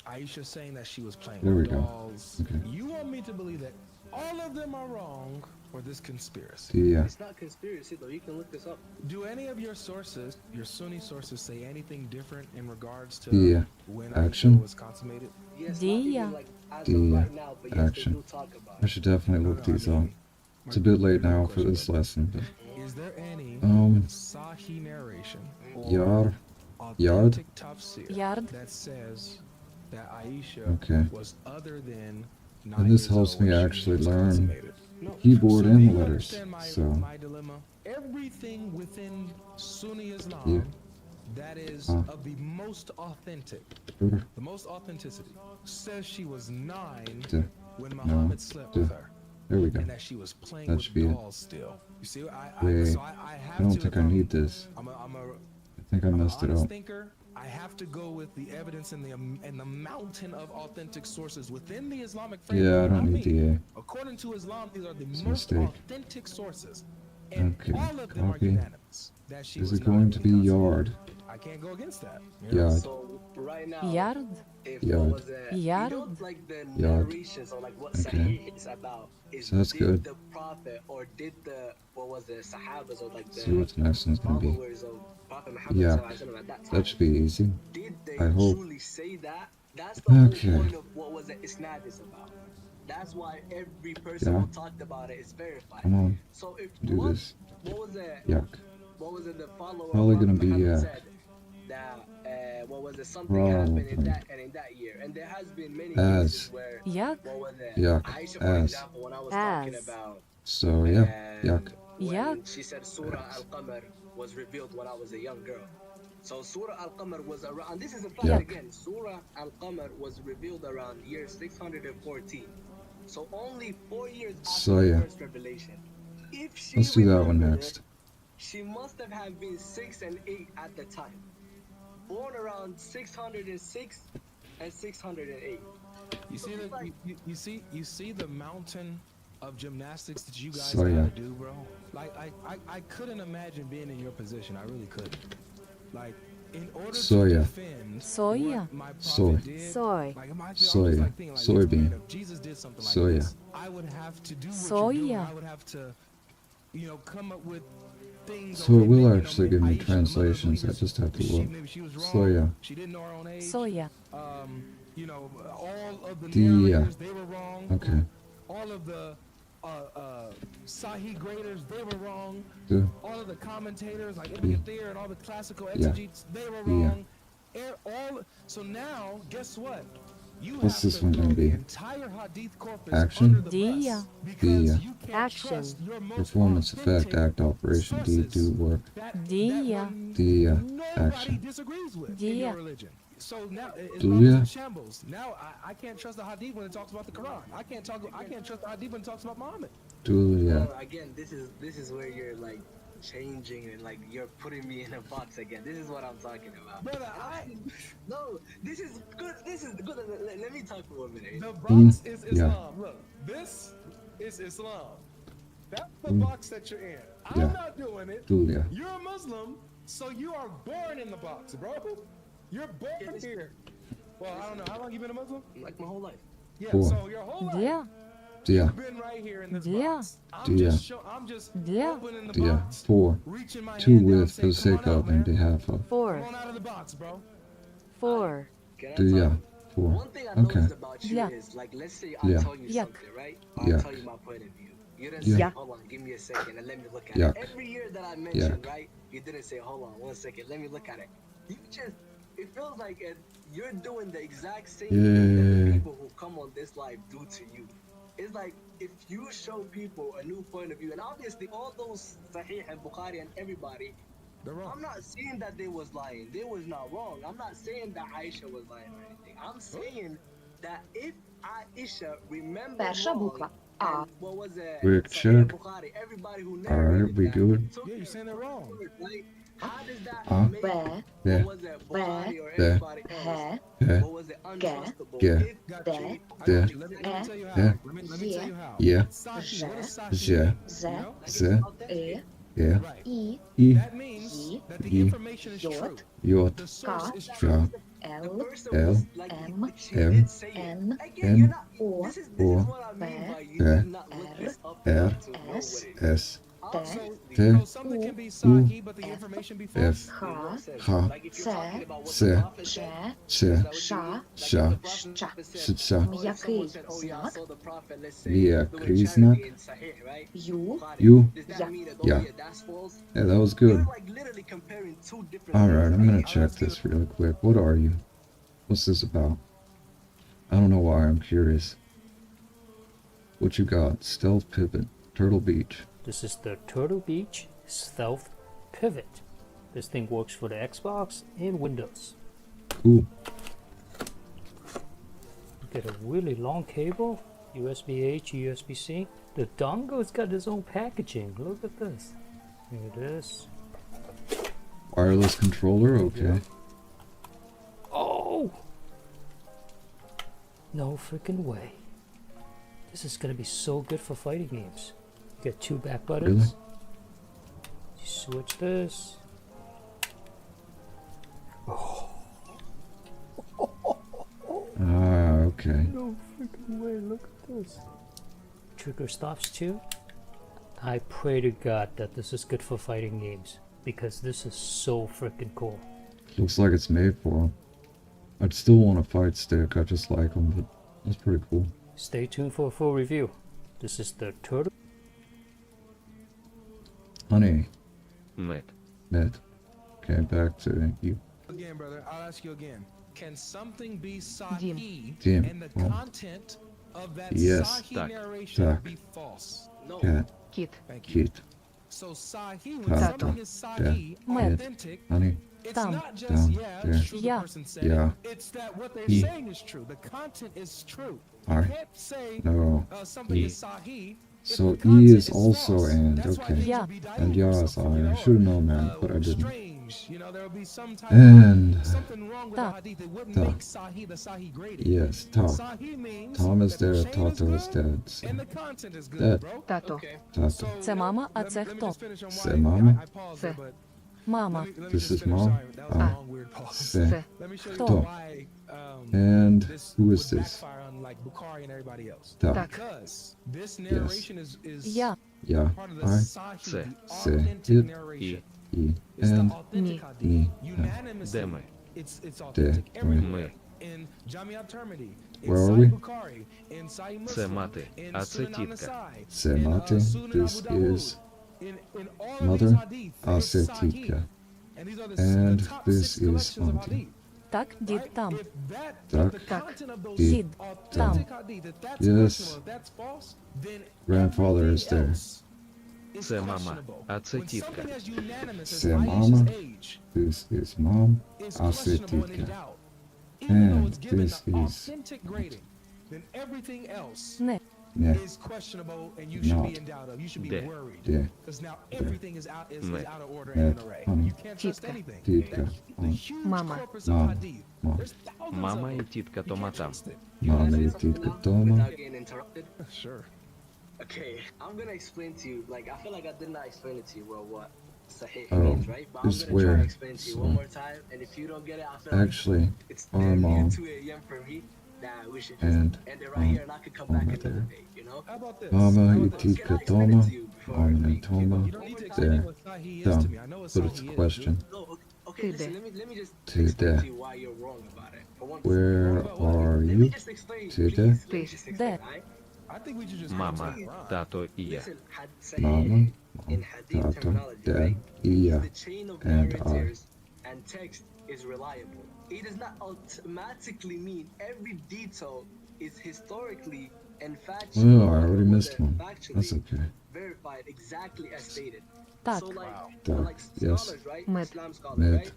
Aisha saying that she was playing There with we go. dolls. Okay. You want me to believe that all of them are wrong for this conspiracy? D, yeah. It's not conspiracy though, you can look this up. Do any of your sources, your Sunni sources, say anything different in regards to Yeah. when Action. Aisha was consummated? Yes, Dia. not even like as Dia. of right now, but yes, Action. they do talk about I it. should definitely No, look no, I these mean, up. It's a bit late now for question, this lesson, but. Is there any Sahih narration or Yar. authentic tafsir Yard. that says that Aisha Okay. was other than 9 And this years helps old me when she actually was learn consummated? keyboard So do and you letters, understand so. my dilemma? Everything within Sunni Islam Yeah. that is Huh. of the most authentic, Sure. the most authenticity, says she was 9 Duh. when Muhammad slept with her, There we go. and that she was playing That with should be it. dolls still. You see, Wait, I have I don't to. think if I I'm- need this. I'm I think I an messed it honest up. thinker. I have to go with the evidence and the mountain of authentic sources within the Islamic framework. Yeah, I not don't need me. the A. According to Islam, these are the It's a most mistake. authentic sources, and Okay, all of them are copy. unanimous that she Is was it going not to be consummated. yard? I can't go against that. you know? Yard. So right now, Yard. if Yard. what was it, Yard. you know, like the Yard. narrations or like what Okay. Sahih is about is So that's did good. the Prophet or did the what was it, Sahabas or like See what the the next one's gonna be. followers of Prophet Muhammad Yeah. sallallahu alaihi wasallam at that time? That should be easy. Did they I hope. truly say that? That's the Okay. whole point of what was it Isnad is about. That's why every person Yeah. who talked about it is verified. Come on, So if do what, this. what was it? Yuck. What was it? The follower Probably of gonna Prophet be, Muhammad yeah. said that what was it? Something happened in Probably. that year, and there has been many As. cases where Як. what was it? Yuck. Aisha, for As. example, when I was talking As. about So yeah, yuck. when Yuck. she said Surah Al-Qamar was revealed when I was a young girl. So Surah Al-Qamar was around, and this is a fact Yuck. again, Surah Al-Qamar was revealed around year 614. So only 4 years after So, the yeah. first revelation. If she Let's do that one remembered next. it, she must have had been 6 and 8 at the time. Born around 606 and 608. You see the you see the mountain of gymnastics that you guys So, yeah. gotta do, bro. Like I couldn't imagine being in your position. I really couldn't. Like in order So, to yeah. defend Soya. what my Soy. prophet did, Soy. like I'm Soya. like thinking like, Soybean. if Jesus did something like Soya. this, I would have to do what you're doing. Soya. I would have to, you know, come up with things. So it okay, will maybe, you know, actually maybe give me Aisha, the mother of translations. I believers, just have to look. maybe she was wrong. Soya. She didn't know her own age. Soya. You know, all of the The, narrators, they were wrong. Okay. All of the Sahih graders, they were wrong. The, All of the commentators, like Ibn Kathir and all the classical Yeah. exegetes, they were Yeah. wrong. So now, guess what? You What's have this to one throw gonna the be? entire hadith corpus Action? under the Dia. bus because Dia. you can't Action. trust your most performance effect, authentic act, operation, deed, do, sources work. that Dia. one Dia. nobody Action. disagrees with in Dia. your religion. So now it's Dia. in shambles. Now I can't trust the hadith when it talks about the Quran. I can't trust the hadith when it talks about Muhammad. Dulia. Again, this is where you're like changing and like you're putting me in a box again. This is what I'm talking about. Brother, No, this is good. This is good. Let me talk for a minute. the box is Yeah. Islam. Look, this is Islam. That's the box that you're in. I'm Yeah. not doing it. Dulia. You're a Muslim, so you are born in the box, bro. You're born here. Well, I don't know. How long you been a Muslim? Like my whole life. Yeah, Four. so your whole life. Dia. Dia. You've been right here in this Dia. box. Dia. I'm just Dia. opening the Dia. box, 4. reaching my 2 hand down, with, saying, for the sake "Come on out, of, and man. behalf of. 4. Come on out of the box, bro." 4. Can I Dia. talk? 4. One thing I Okay. noticed about you Yeah. is like, let's say I Yeah. tell you Yuck. something, right? I'll Yuck. tell you my point of view. You didn't Yeah. say, Yuck. hold on, give me a second and let me look at Yuck. it. Every year that I mentioned, Yuck. right? You didn't say, hold on, 1 second, let me look at it. You just, it feels like you're doing the exact same thing that the Yeah. people who come on this live do to you. It's like if you show people a new point of view, and obviously all those Sahih and Bukhari and everybody, They're wrong. I'm not saying that they was lying. They was not wrong. I'm not saying that Aisha was lying or anything. I'm saying that if Aisha remembered Перша wrong, буква А. and what was it? Quick Sahih check. Bukhari, everybody who Alright, narrated we that good? took Yeah, you're it saying they're wrong. forward, right? How does that make Б. Yeah. what was it, Bukhari or Yeah. everybody else? Г. Yeah. What was it, untrustable? Yeah. If Got Д. you. I Yeah. got you. Let me tell you how. Yeah. Let me tell you how. Yeah. Sahih. What is Ж. Sahih? Yeah. З. You know? Z. Э. Yeah. Right. И. E. That means И. that the E. information is J. true. Yot. The source is Ja. true. the Л. person L. was like, M. she M. did say it. N. Again, N. you're not, O. this is O. what I mean by you Yeah. did not look this up R. enough to know what S. it is. S. Obviously, T. So something can be Sahih, but the information be false. F. Х. Ха. like if you're talking about what С. the prophet Ж. said, Ш. Ша. Ша. Ща. Шича. М'який oh yeah, I знак. saw the prophet, let's say, М'який doing знак. charity in Sahih, right? Ю. You. Does that Yeah. mean that, Yeah. that's false? Yeah, that was You're good. like literally comparing two different Alright, things. I'm gonna check this really quick. What are you? What's this about? I don't know why, I'm curious. What you got? Stealth Pivot. Turtle Beach. This is the Turtle Beach Stealth Pivot. This thing works for the Xbox and Windows. Cool. You get a really long cable, USB-H, USB-C. The dongle's got its own packaging. Look at this. Here it is. Wireless controller, okay. Oh! No freaking way. This is gonna be so good for fighting games. You get 2 back buttons. Really? You switch this. Ah, okay. No freaking way, look at this. Trigger stops too. I pray to God that this is good for fighting games, because this is so freaking cool. Looks like it's made for him. I'd still want a fight stick, I just like them, but that's pretty cool. Stay tuned for a full review. This is the Turtle. Honey, Met. Met. Okay, back to you. Again, brother, I'll ask you again. Can something be Sahih Dim. and the Oh. content of that Yes. Sahih Tak. narration Tak. be false? No. Cat, Кит. Thank you. kid, So Sahih, when Tata. something is Sahih, Mad. authentic, honey, it's Tam. not just, Tam. yeah, Yeah. it's true Yeah. the person said Yeah. it. It's that what they're He. saying is true. The content is true. Alright. You can't say no, something He. is Sahih So E is also and, okay. Yeah. And Yas are. I should have known that, but I didn't. Strange, you know, there would be some type And of something wrong with the Ta. hadith. It wouldn't Ta. make Sahih the Sahih grading. yes, Ta. Sahih means Tom is that the there, chain is Tato is good dead. So. and the content is good, Dead. bro. Тато. Okay. Tato. Це мама, а Let me- це let me хто? just finish on Це why мама? I paused Це there, but Мама. let me This just is finish. mom? Sorry, that was a Ah. long weird pause. Se. Це. Let me show you Хто? why And this who is would this? backfire on like Bukhari and everybody else. Ta. Так. Because this narration is Я. Yeah. part of the I. Sahih, Se. the Se. authentic It. narration. E. It's the And authentic Ni. hadith. Ni. Unanimously, Де ми? it's authentic Де everywhere. In Jami al-Tirmidhi, in Where are Sahih we? Bukhari, in Sahih Це Muslim, мати, in а це Sunan тітка. al-Nasai, Це in мати. Sunan This Abu Dawud, is in all of mother. these hadith, А they're це Sahih. тітка. And these are And the top this 6 is collections of auntie. hadith. Так, дід Right? там. If that, Так. if the Так. content of those Дід authentic hadith, if that's Yes. questionable, if that's false, then Grandfather is everything there. else is Це мама, questionable. а це When тітка. something as unanimous as Це Aisha's мама. age This is mom. is А це questionable and in тітка. doubt, even though And it's given this the is authentic grading, then everything else Не. Не. is questionable and you should be Not. in doubt of. You should be Де. worried. Де. Because now everything is Ме. out of order Нет, and in array. honey. You can't trust Тітка. anything. Тітка. The huge Мама. corpus of Мама. hadith. Мама. There's thousands Мама of і them. тітка You Тома can't там. trust it. Мама і тітка дома. Without getting interrupted. Sure. Okay, I'm gonna explain to you. Like, I feel like I did not explain it to you well what Sahih Oh, means, right? But I'm it's gonna try where, to explain it to you so- one more time. And if you don't get it, I feel Actually, like it's our damn near mom 2 a.m. for me. That we should just and end it right here, and I could come back mama another there. day. You know? How about this? Mama How і about this? тітка дома. Мама we і keep Тома. You don't need to explain There. what Sahih is Там. to me. I know what But it's Sahih a is. question. No, okay, Ты listen, there. let me just Ты explain there. to you why you're wrong about it. For one, Where are let me you? just explain, Ты please. there? Let me just explain, There. alright? I think we should just Мама, go to the Quran. тато і я. Listen, Мама, in hadith тато, terminology, дед right? і я. The chain of And I. narrators and text is reliable. It does not automatically mean every detail is historically and factually Well, I already missed one. That's okay. verified exactly as stated. Так. So like, Так, like yes. scholars, right? Мед. Islam scholars, Мед. right?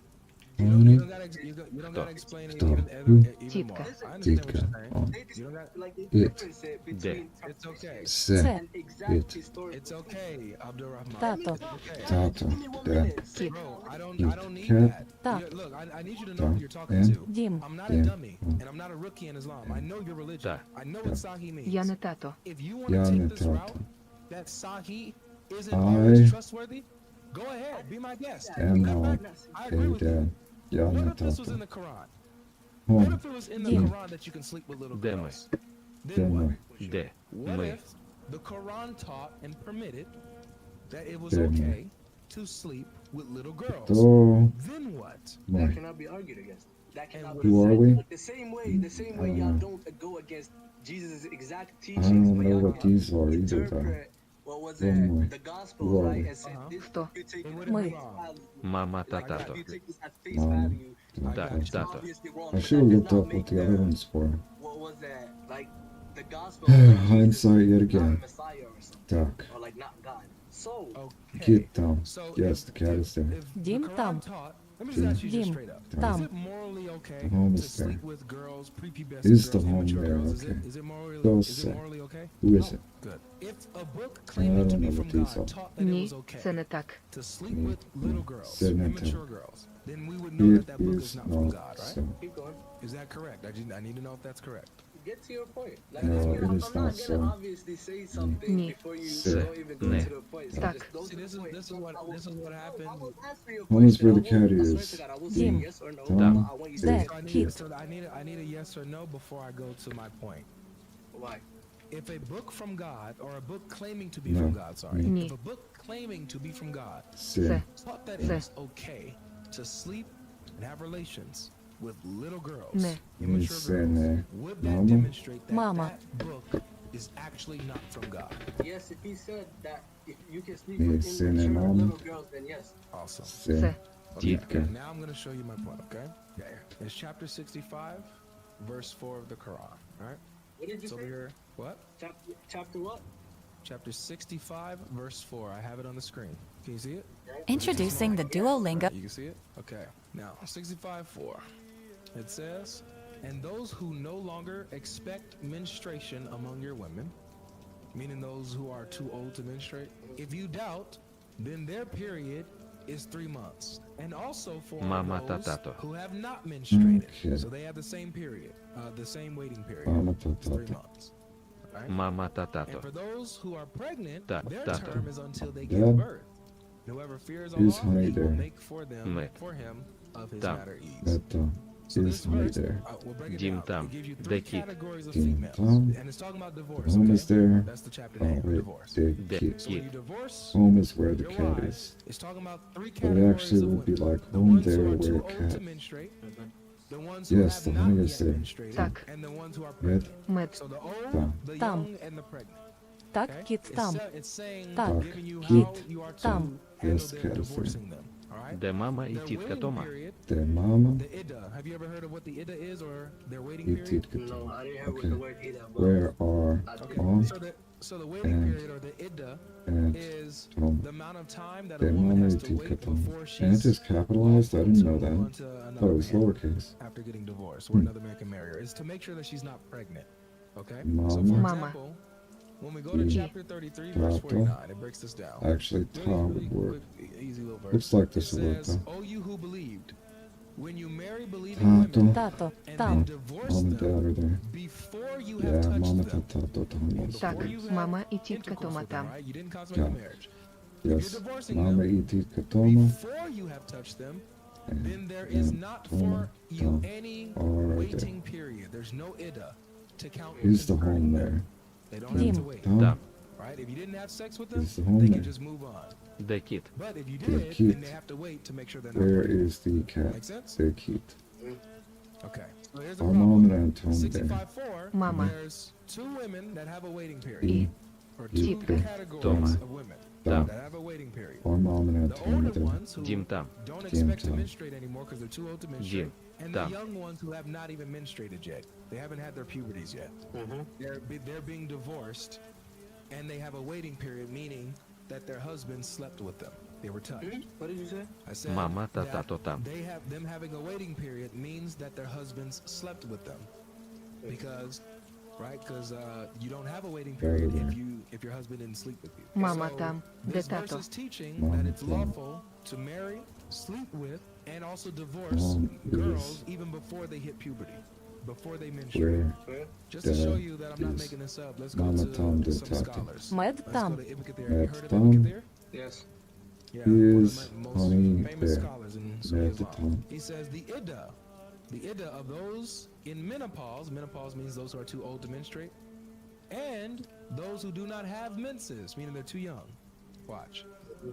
You Вони don't gotta, you don't gotta explain it Кто? even, Who? even Тітка. more. I understand what тітка. you're saying. О. They You don't got, like they It. difference it Де. between it's okay. Це. Це. and exact It. historical. It's okay, Abdurrahman. Тато. It's okay. Тато, Give me 1 дед. minute. Кіт. Bro, I don't need Cat. that. Ta. Look, I need you to Ta. know who you're talking And? to. Дім. I'm not a Дім. dummy, and I'm not a rookie in Islam. I know your religion. Ta. I know what Sahih means. Я не тато. If you want Я to не take this тато. route, that Sahih isn't I- always trustworthy, go ahead, be my guest. Am Come not back. I agree Hey, with you. dad. Я What не if this was in тато. the Quran? О, What if it was in the Дім. Quran that you can sleep with little Де ми? girls? де Then what? ми? Де What ми? if the Quran taught and permitted that it was Де ми? okay to sleep with little girls? То Then what? That ми. cannot be argued against. That cannot And be Who are we? The same way y'all don't go against Jesus' exact I teachings, don't but know y'all what can these are either, though. interpret what was Who am I? the gospel, Who are right? we? And said, Uh-huh. this, Хто? you take It it wouldn't Ми. be wrong. Мама та like, тато. you take this at face Mom. value. I got you. It's Тато. obviously wrong. I but should have that looked does up not what make the other ones were. What was that? Like the gospel. of Jesus Hindsight yet not again. Messiah or something, Так, or like not God. So Okay. get down. So Yes, if- the cat is there. if the Дім Quran там. taught- let me just ask you just Дім straight up. там. Is it morally okay The home to is there. sleep with girls, prepubescent Is girls, the home immature there? girls? Okay. Is it morally, Go is say. it morally okay? Who is it? Good. If a book claiming to don't be know from what these God are. taught that it Ні, was okay це не так. to sleep Ні, with little ні, girls, це не immature так. girls, then we would know that It that book is is not from not God, right? so. keep going. Is that correct? I need to know if that's correct. Get to your point. Like, No, I'm it not is not gonna so. obviously say something Ні. before you Це don't even go не to the point. So так. just go See, to the this is point. this is what I will- this is what I happened. will answer your Home is question. where the I will- cat I swear is. to God, I will Дім. say yes or no. Там. I want you to Де? say So I need, Кіт. so I need a yes or no before I go to my point. why. If a book from God or a book claiming to be No. from God, sorry, Ні. if a book claiming to be from God Це. Це. taught that Це. it was okay to sleep and have relations with little girls, Не. immature Це girls, не. would that Мама. demonstrate that Мама. that book is actually not from God? Yes, if he said that if you can sleep Ні, with це не immature мама. little girls, then yes. Awesome. Це. Це. Okay, Тітка. now I'm going to show you my point, okay? It's chapter 65, verse 4 of the Quran, all right? What did you It's over say? here. What? Chapter what? Chapter 65, verse 4. I have it on the screen. Can you see it? Introducing the Duolingo. You can see it? Okay. Now, 65:4. It says, "And those who no longer expect menstruation among your women, meaning those who are too old to menstruate. If you doubt, then their period is 3 months. And also for Mama those tatato. who have not menstruated. Okay. So they have the same period, the same waiting period. Mama It's 3 tatato. months. Right? Mama And tatato. for those who are pregnant, their Tato. term is until they Yeah. give birth. And whoever fears Is Allah, honey he will there? make for them, Met. for him, of his Tam. matter ease. That So is this honey verse, there. we'll break it Jim down. Tam. It gives you 3 The kid. categories of Jim females. Tam. And it's talking about The divorce, home okay? is there. That's the chapter Oh name, wait, divorce. the The kid. So when you kid. divorce Home is where the your cat wife, is. it's talking about 3 But it categories actually of would be women. like The home ones there who are where too a old cat. to menstruate, the ones who Yes, have the not honey is yet there. menstruated, Так. and the ones who are Red. pregnant. Мед. So the old, Там. the Там. young, and the pregnant. Так, Okay? кіт там. It's saying, Так, giving you кіт how you are to там. handle Yes, their cat is there. divorcing them. All right? Де мама і Their тітка waiting Тома. period, The mama. the iddah. Have you ever heard of what the iddah is or their waiting You period? did No, I didn't hear what Okay. the word either. But Where are Okay. Tom So the waiting And- period or the iddah and is Tom? the amount of time that a The woman mama has you to did wait Tom. before And it she's is capitalized? I didn't to know move that. on to Thought another it was man lowercase. after getting divorced, or another man can marry her. Is to make sure that she's not pregnant. Okay? So Mama. for Mama. example, when we go to Yeah. chapter 33, verse Tata. 49, it breaks this down. Actually, Tom Really would work. quick, easy little verse. Looks like It this would work says, though. "O you who believed, when you marry believing Tato. women Тато, and там. then divorce Mom and them dad are there. before you have Yeah, touched mama them, tatato Thomas. Так, before you have мама і тітка intercourse Тома with them, там. right? You didn't consummate the Yeah. marriage. Yes. You're divorcing Mama them y tita Toma. before you have touched them. Then there is and not Toma for you Tom any are right there. waiting period. There's no iddah to count Is the converting home them. there? They don't have to Dim. wait, Tom? Там. right? If you didn't have sex with them, Is the home they there? can just move on. Де кіт. But if you The did, kid. then they have to wait to make sure they're not Where pregnant. is the cat? Make sense? The kid. Okay. So here's the Our mom problem. and Tom there. 65.4, Mama. there's 2 women that have a waiting E. period. Or 2 Тітка. categories Тома. of women Там. that have a waiting period. Our mom and The Tom older there. ones who Дім там. don't Jim expect to Tom. menstruate anymore because they're too old to menstruate. Jim And the Tom. young ones who have not even menstruated yet. They haven't had their puberties yet. They're being divorced and they have a waiting period, meaning that their husbands slept with them. They were touched. What did you say? I said Мама that тatato там. they have them having a waiting period means that their husbands slept with them. Because because you don't have a waiting period if your husband didn't sleep with you. Мама So там, де this verse тато. is teaching Мама that it's там. lawful to marry, sleep with, and also divorce Mom girls is- even before they hit puberty, before they menstruate. Where Just to show Dad you that I'm not is making this up, let's go Mama to Tom de some Tata. scholars. Мед Let's там. go to Ibn Kathir. Have you Med heard of Tom. Ibn Kathir? Yes. Yeah, one of is the most honey famous there. scholars in Sunni Med Islam. Tom. He says the iddah of those in menopause means those who are too old to menstruate, and those who do not have menses, meaning they're too young. Watch.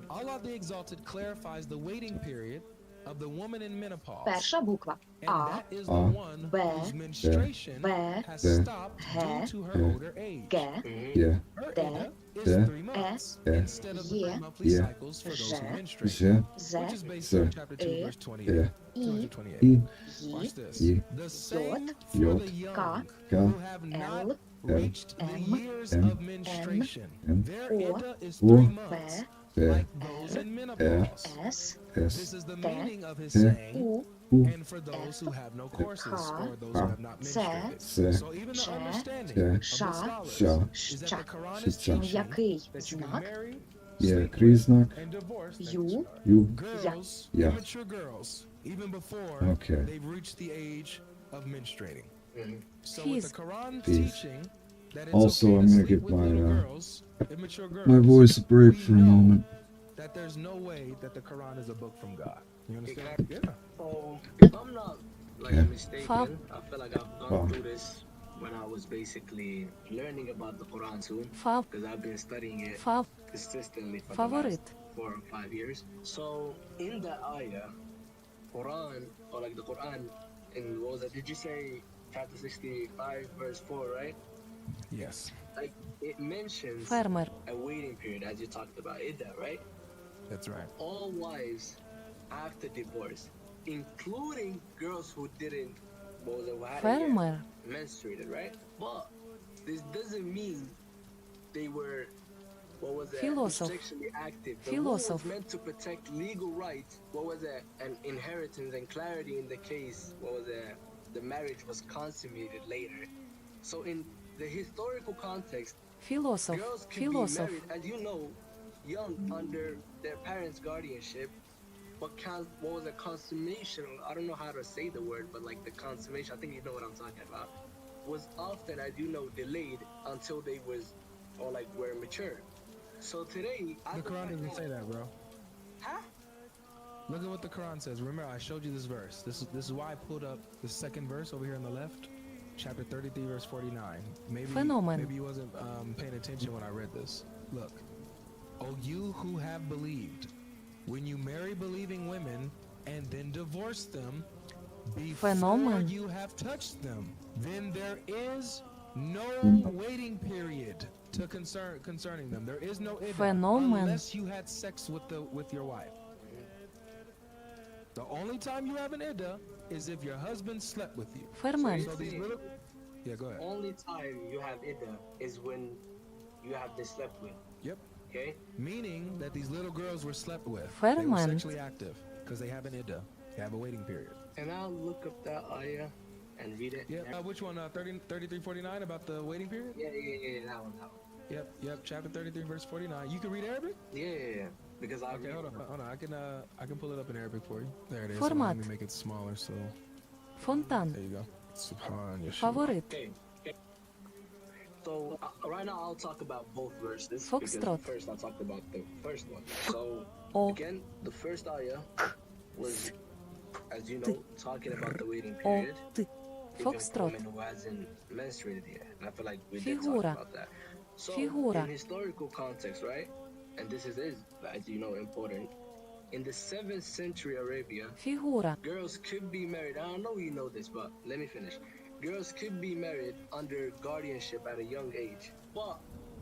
Allah the Exalted clarifies the waiting period of the woman in menopause. Перша буква And А, that is the А, one Б, whose menstruation В, has Д, stopped Г, due to her Г, older age. Г, Yeah. Her Д, iddah is Д, 3 months Е, instead of the Е, 3 monthly Е, cycles for those who Ж, menstruate. Ж, З, Which is based З, on chapter 2, Е, verse 28. Е, І, 228. І, Watch Ї, this. Ї, The same for Йод, the young К, Ка, who have Л, not Л, reached the М, years М, of menstruation. М, Their О, iddah is О, 3 П, months, Т, like those in menopause. С, This С, is the Т, meaning of his Т, saying, У, У, and for those who have no courses Ка, or those who have not Ц, menstruated. С, So even the Ш, understanding Т, of the Ша, scholars Ша, is that Ща. the Quran is Ща. teaching Який that you can знак? marry, Є sleep with, крізнак, and divorce Ю, Ю, girls, Yeah. immature girls, even before Okay. they've reached the age of menstruating. So Fees. with the Quran Fees. teaching that it's Also, okay I'm to gonna sleep give with my, little girls, immature girls, my voice a break we for a know moment. that there's no way that the Quran is a book from God. You understand? Yeah. So if I'm not Yeah. mistaken, Fab. I feel like I've gone Wow. through this when I was basically learning about the Quran too, Фав, because I've been studying it фав, consistently for the фаворит. last 4 or 5 years. So in the ayah, Quran, or like the Quran, in what was it? Did you say chapter 65, verse 4, right? Yes. Like it mentions Фермер. a waiting period, as you talked about, iddah, right? That's right. All wives after divorce, including girls who didn't, what was it, who hadn't yet Фермер. menstruated, right? But this doesn't mean they were, what was it, Philosoph. sexually active. The law was Philosoph. meant to protect legal rights. What was it, an inheritance and clarity in the case. What was it, the marriage was consummated later. So in the historical context, Філософ. Girls could be Філософ. married, as you know, young under their parents' guardianship. But what was a consummation? I don't know how to say the word, but like the consummation, I think you know what I'm talking about. Was often, as you know, delayed until they was, or like were mature. So today, The Quran doesn't say that, bro. Huh? Look at what the Quran says. Remember, I showed you this verse. This is why I pulled up the second verse over here on the left, chapter 33, verse 49. Феномен. Maybe you wasn't paying attention when I read this. Look, oh, you who have believed, when you marry believing women and then divorce them before Феномен. you have touched them, then there is no waiting period to concerning them. There is no iddah Феномен. unless you had sex with your wife. The only time you have an iddah is if your husband slept with you. Фермент. So these little, yeah, go ahead. Only time you have iddah is when you have been slept with. Yep. Okay? Meaning that these little girls were slept with. They were Фермент. sexually active because they have an iddah. They have a waiting period. And I'll look up that ayah and read it. Yeah. Which one? 3349 about the waiting period? Yeah, that one. Yep. Chapter 33, verse 49. You can read Arabic? Yeah. Because I Okay, hold on. I can pull it up in Arabic for you. There it is. Format. Let me make it smaller. So Фонтан. there you go. Subhan Yeshua. Фаворит. Okay. So right now I'll talk about both verses. Foxtrot. Because first I'll talk about the first one. So O. again, the first ayah was, as you know, talking about the waiting О. period. Ти. Even Фокстрот. women who hasn't menstruated yet. And I feel like we did talk Фигура. about that. So Фигура. in historical context, right? And this is, as you know, important. In the 7th century Arabia, Фігура. girls could be married. I don't know you know this, but let me finish. Girls could be married under guardianship at a young age. But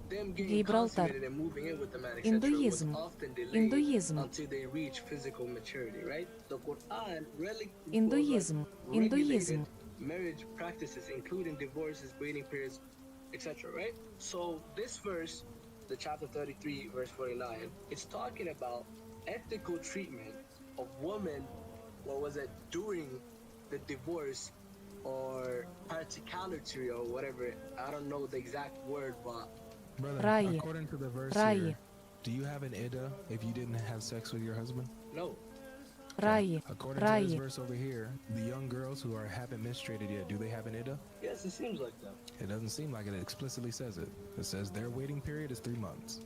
them getting Gibraltar. consummated and moving in with the man, etc., was Hinduism. often delayed Hinduism. until they reach physical maturity, right? The Quran really Hinduism. Hinduism. marriage practices, including divorces, waiting periods, etc., right? So this verse, the chapter 33, verse 49, it's talking about ethical treatment of women, what was it, during the divorce or practicality or whatever. I don't know the exact word, but Brother, Rai. according to the verse Rai. here, do you have an iddah if you didn't have sex with your husband? no. Раї. According to this Раї. verse over here, the young girls who haven't menstruated yet, do they have an iddah? Yes, it seems like that. It doesn't seem like it. It explicitly says it. It says their waiting period is 3 months.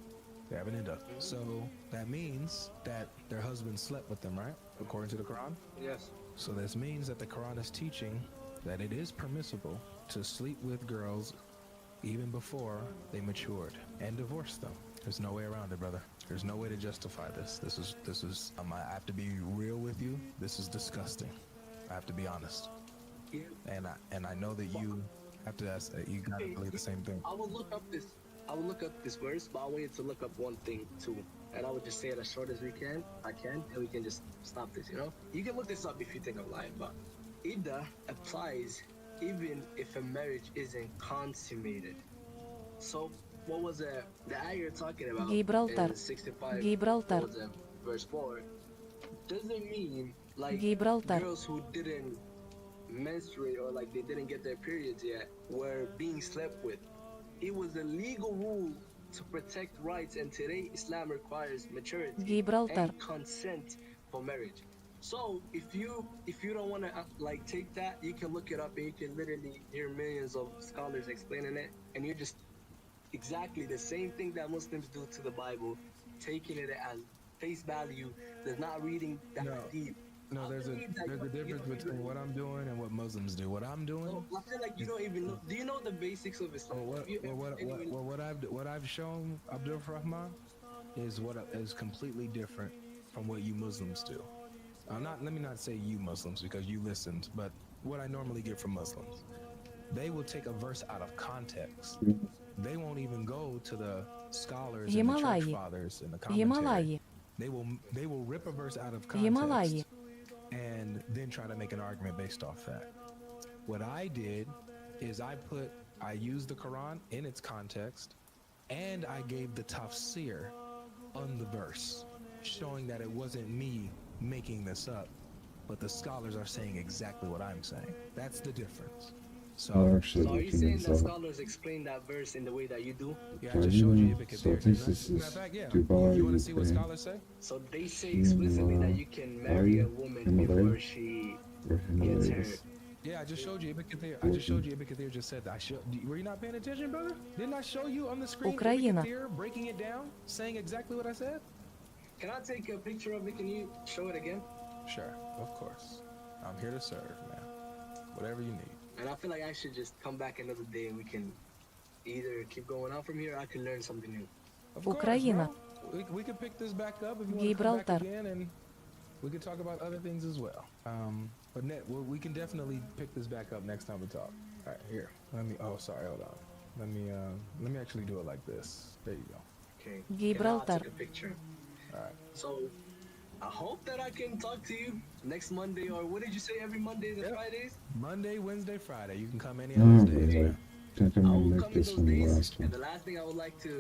They have an iddah. So that means that their husband slept with them, right? According to the Quran. Yes. So this means that the Quran is teaching that it is permissible to sleep with girls even before they matured and divorce them. There's no way around it, brother. There's no way to justify this. This is. I have to be real with you. This is disgusting. I have to be honest. Yeah. And I know that you have to ask. You gotta believe the same thing. I will look up this verse, but I want you to look up one thing too. And I would just say it as short as we can. And we can just stop this, you know? You can look this up if you think I'm lying, but Iddah applies even if a marriage isn't consummated. So what was the ayah you're talking about Gibraltar. in 65 Gibraltar. what was it, verse 4 doesn't mean like Gibraltar. girls who didn't menstruate or like they didn't get their periods yet were being slept with. It was a legal rule to protect rights, and today Islam requires maturity Gibraltar. and consent for marriage. So if you don't want to like take that, you can look it up and you can literally hear millions of scholars explaining it, and you're just exactly the same thing that Muslims do to the Bible, taking it as face value. They're not reading that No. deep. No, there's a difference between what I'm doing and what Muslims do. What I'm doing. So I feel like you don't even know. Do you know the basics of Islam? What I've shown Abdul Rahman is completely different from what you Muslims do. Let me not say you Muslims because you listened, but what I normally get from Muslims. They will take a verse out of context. They won't even go to the scholars and the church Гімалаї. fathers and the commentary. Гімалаї. They will rip a verse out of context Гімалаї. and then try to make an argument based off that. What I did is I used the Quran in its context, and I gave the tafsir on the verse, showing that it wasn't me making this up, but the scholars are saying exactly what I'm saying. That's the difference. So I'll actually So are you looking saying this that up. scholars explain that verse in the way that you do? yeah, I just showed you Ibn So I Kathir. think didn't I? this Matter is of fact, yeah. Dubai, You want to see what Ukraine, scholars say? So they say explicitly that you can marry a woman before she or gets her. Himalayas. Yeah, I just showed you Ibn Kathir. I just showed you Ibn Kathir just said that. Were you not paying attention, brother? Didn't I show you on the screen Україна. Ibn Kathir breaking it down, saying exactly what I said? Can I take a picture of it? Can you show it again? Sure, of course. I'm here to serve, man. Whatever you need. And I feel like I should just come back another day and we can either keep going on from here or I can learn something new. Of course, Україна. bro. We can pick this back up if you want to come back Гібралтар. again, and we can talk about other things as well. But we can definitely pick this back up next time we talk. All right, here. Let me. Oh, sorry. Hold on. Let me actually do it like this. There you go. Okay. Gibraltar. And I'll take a picture. All right. So I hope that I can talk to you next Monday, or what did you say, every Mondays and Yep. Fridays? Monday, Wednesday, Friday. You can come any Oh, of those days, really? man. I think I'm I gonna will make come in this those one the days. last And one. the last thing I would like to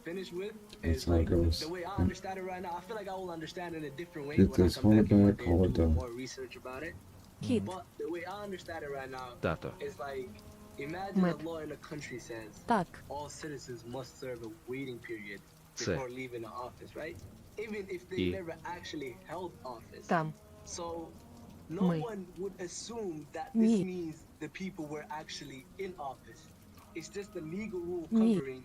finish with That's is how it like goes. the way I understand it right now. I feel like I will understand it in a different way Get when I this come back in hardback, Monday call and it do done. more research about it. Хід. But the way I understand it right now Тато. is like, imagine Мед. a law in a country says Так. all citizens must serve a waiting period Це. before leaving the office, right? Even if they І. never actually held office. Там. So no Ми. one would assume that this Ні. means the people were actually in office. It's just the legal rule Ні. covering,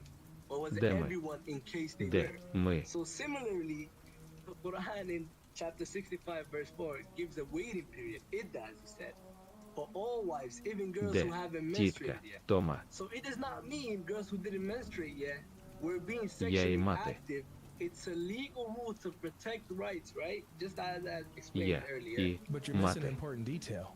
or was it Де ми? everyone in case they Де were? ми? So similarly, the Quran in chapter 65 verse 4 gives a waiting period. It does, he said, for all wives, even girls Де who haven't тітка menstruated yet. Тома? So it does not mean girls who didn't menstruate yet were being Я sexually і мати. active. It's a legal rule to protect rights, right? Just as I explained Я earlier. і But you're missing an мати. important detail.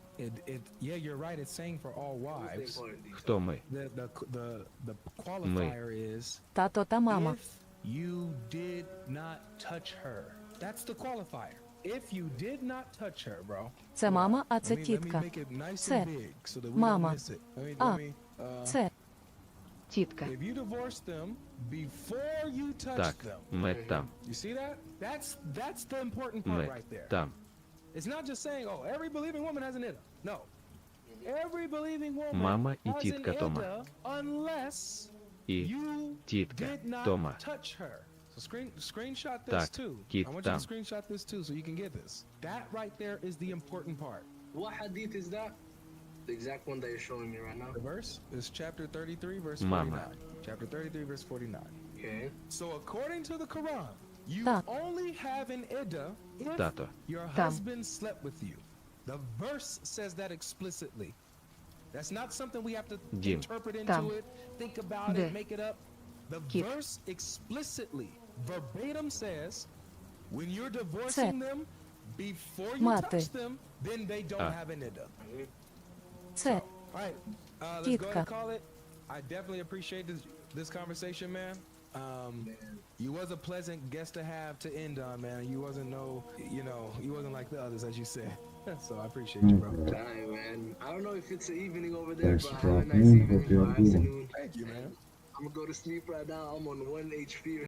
Yeah, you're right. It's saying for all What's the wives. important detail? Хто ми? The qualifier is Тато та мама. if you did not touch her. That's the qualifier. If you did not touch her, bro. Це мама, а Let це me тітка. make it nice Це and big so that we мама. don't miss it. А. Let me, Це тітка. if you divorce them before you touch Так, them. ми там. You see that? That's the important part Ми right there. там. It's not just saying, oh, every believing woman has an iddah. No. Every believing woman Мама і has an тітка Тома. iddah unless І you тітка did not Тома. touch her. So screenshot this Так, too. кіт I want you там. to screenshot this too so you can get this. That right there is the important part. What hadith is that? The exact one that you're showing me right now. The verse is chapter 33, verse Mama. 49. Chapter 33, verse 49. Okay. So according to the Quran, you Так. only have an iddah if Тато. your Там. husband slept with you. The verse says that explicitly. That's not something we have to Дім. interpret into Там. it, think about Де. it, make it up. The Кіт. verse explicitly, verbatim says, when you're divorcing them, before you Мати. touch them, then they don't А. have an iddah. Це All right, let's go ahead Тітка. and call it. I definitely appreciate this conversation, man. You was a pleasant guest to have to end on, man. You wasn't you wasn't like the others, as you said. So I appreciate you, bro. Alright, man. I don't know if it's the evening over there, Thanks but for have a dropping nice in. evening Hope you or have a good one. afternoon. Thank you, man. I'm gonna go to sleep right now. I'm on 1 HP.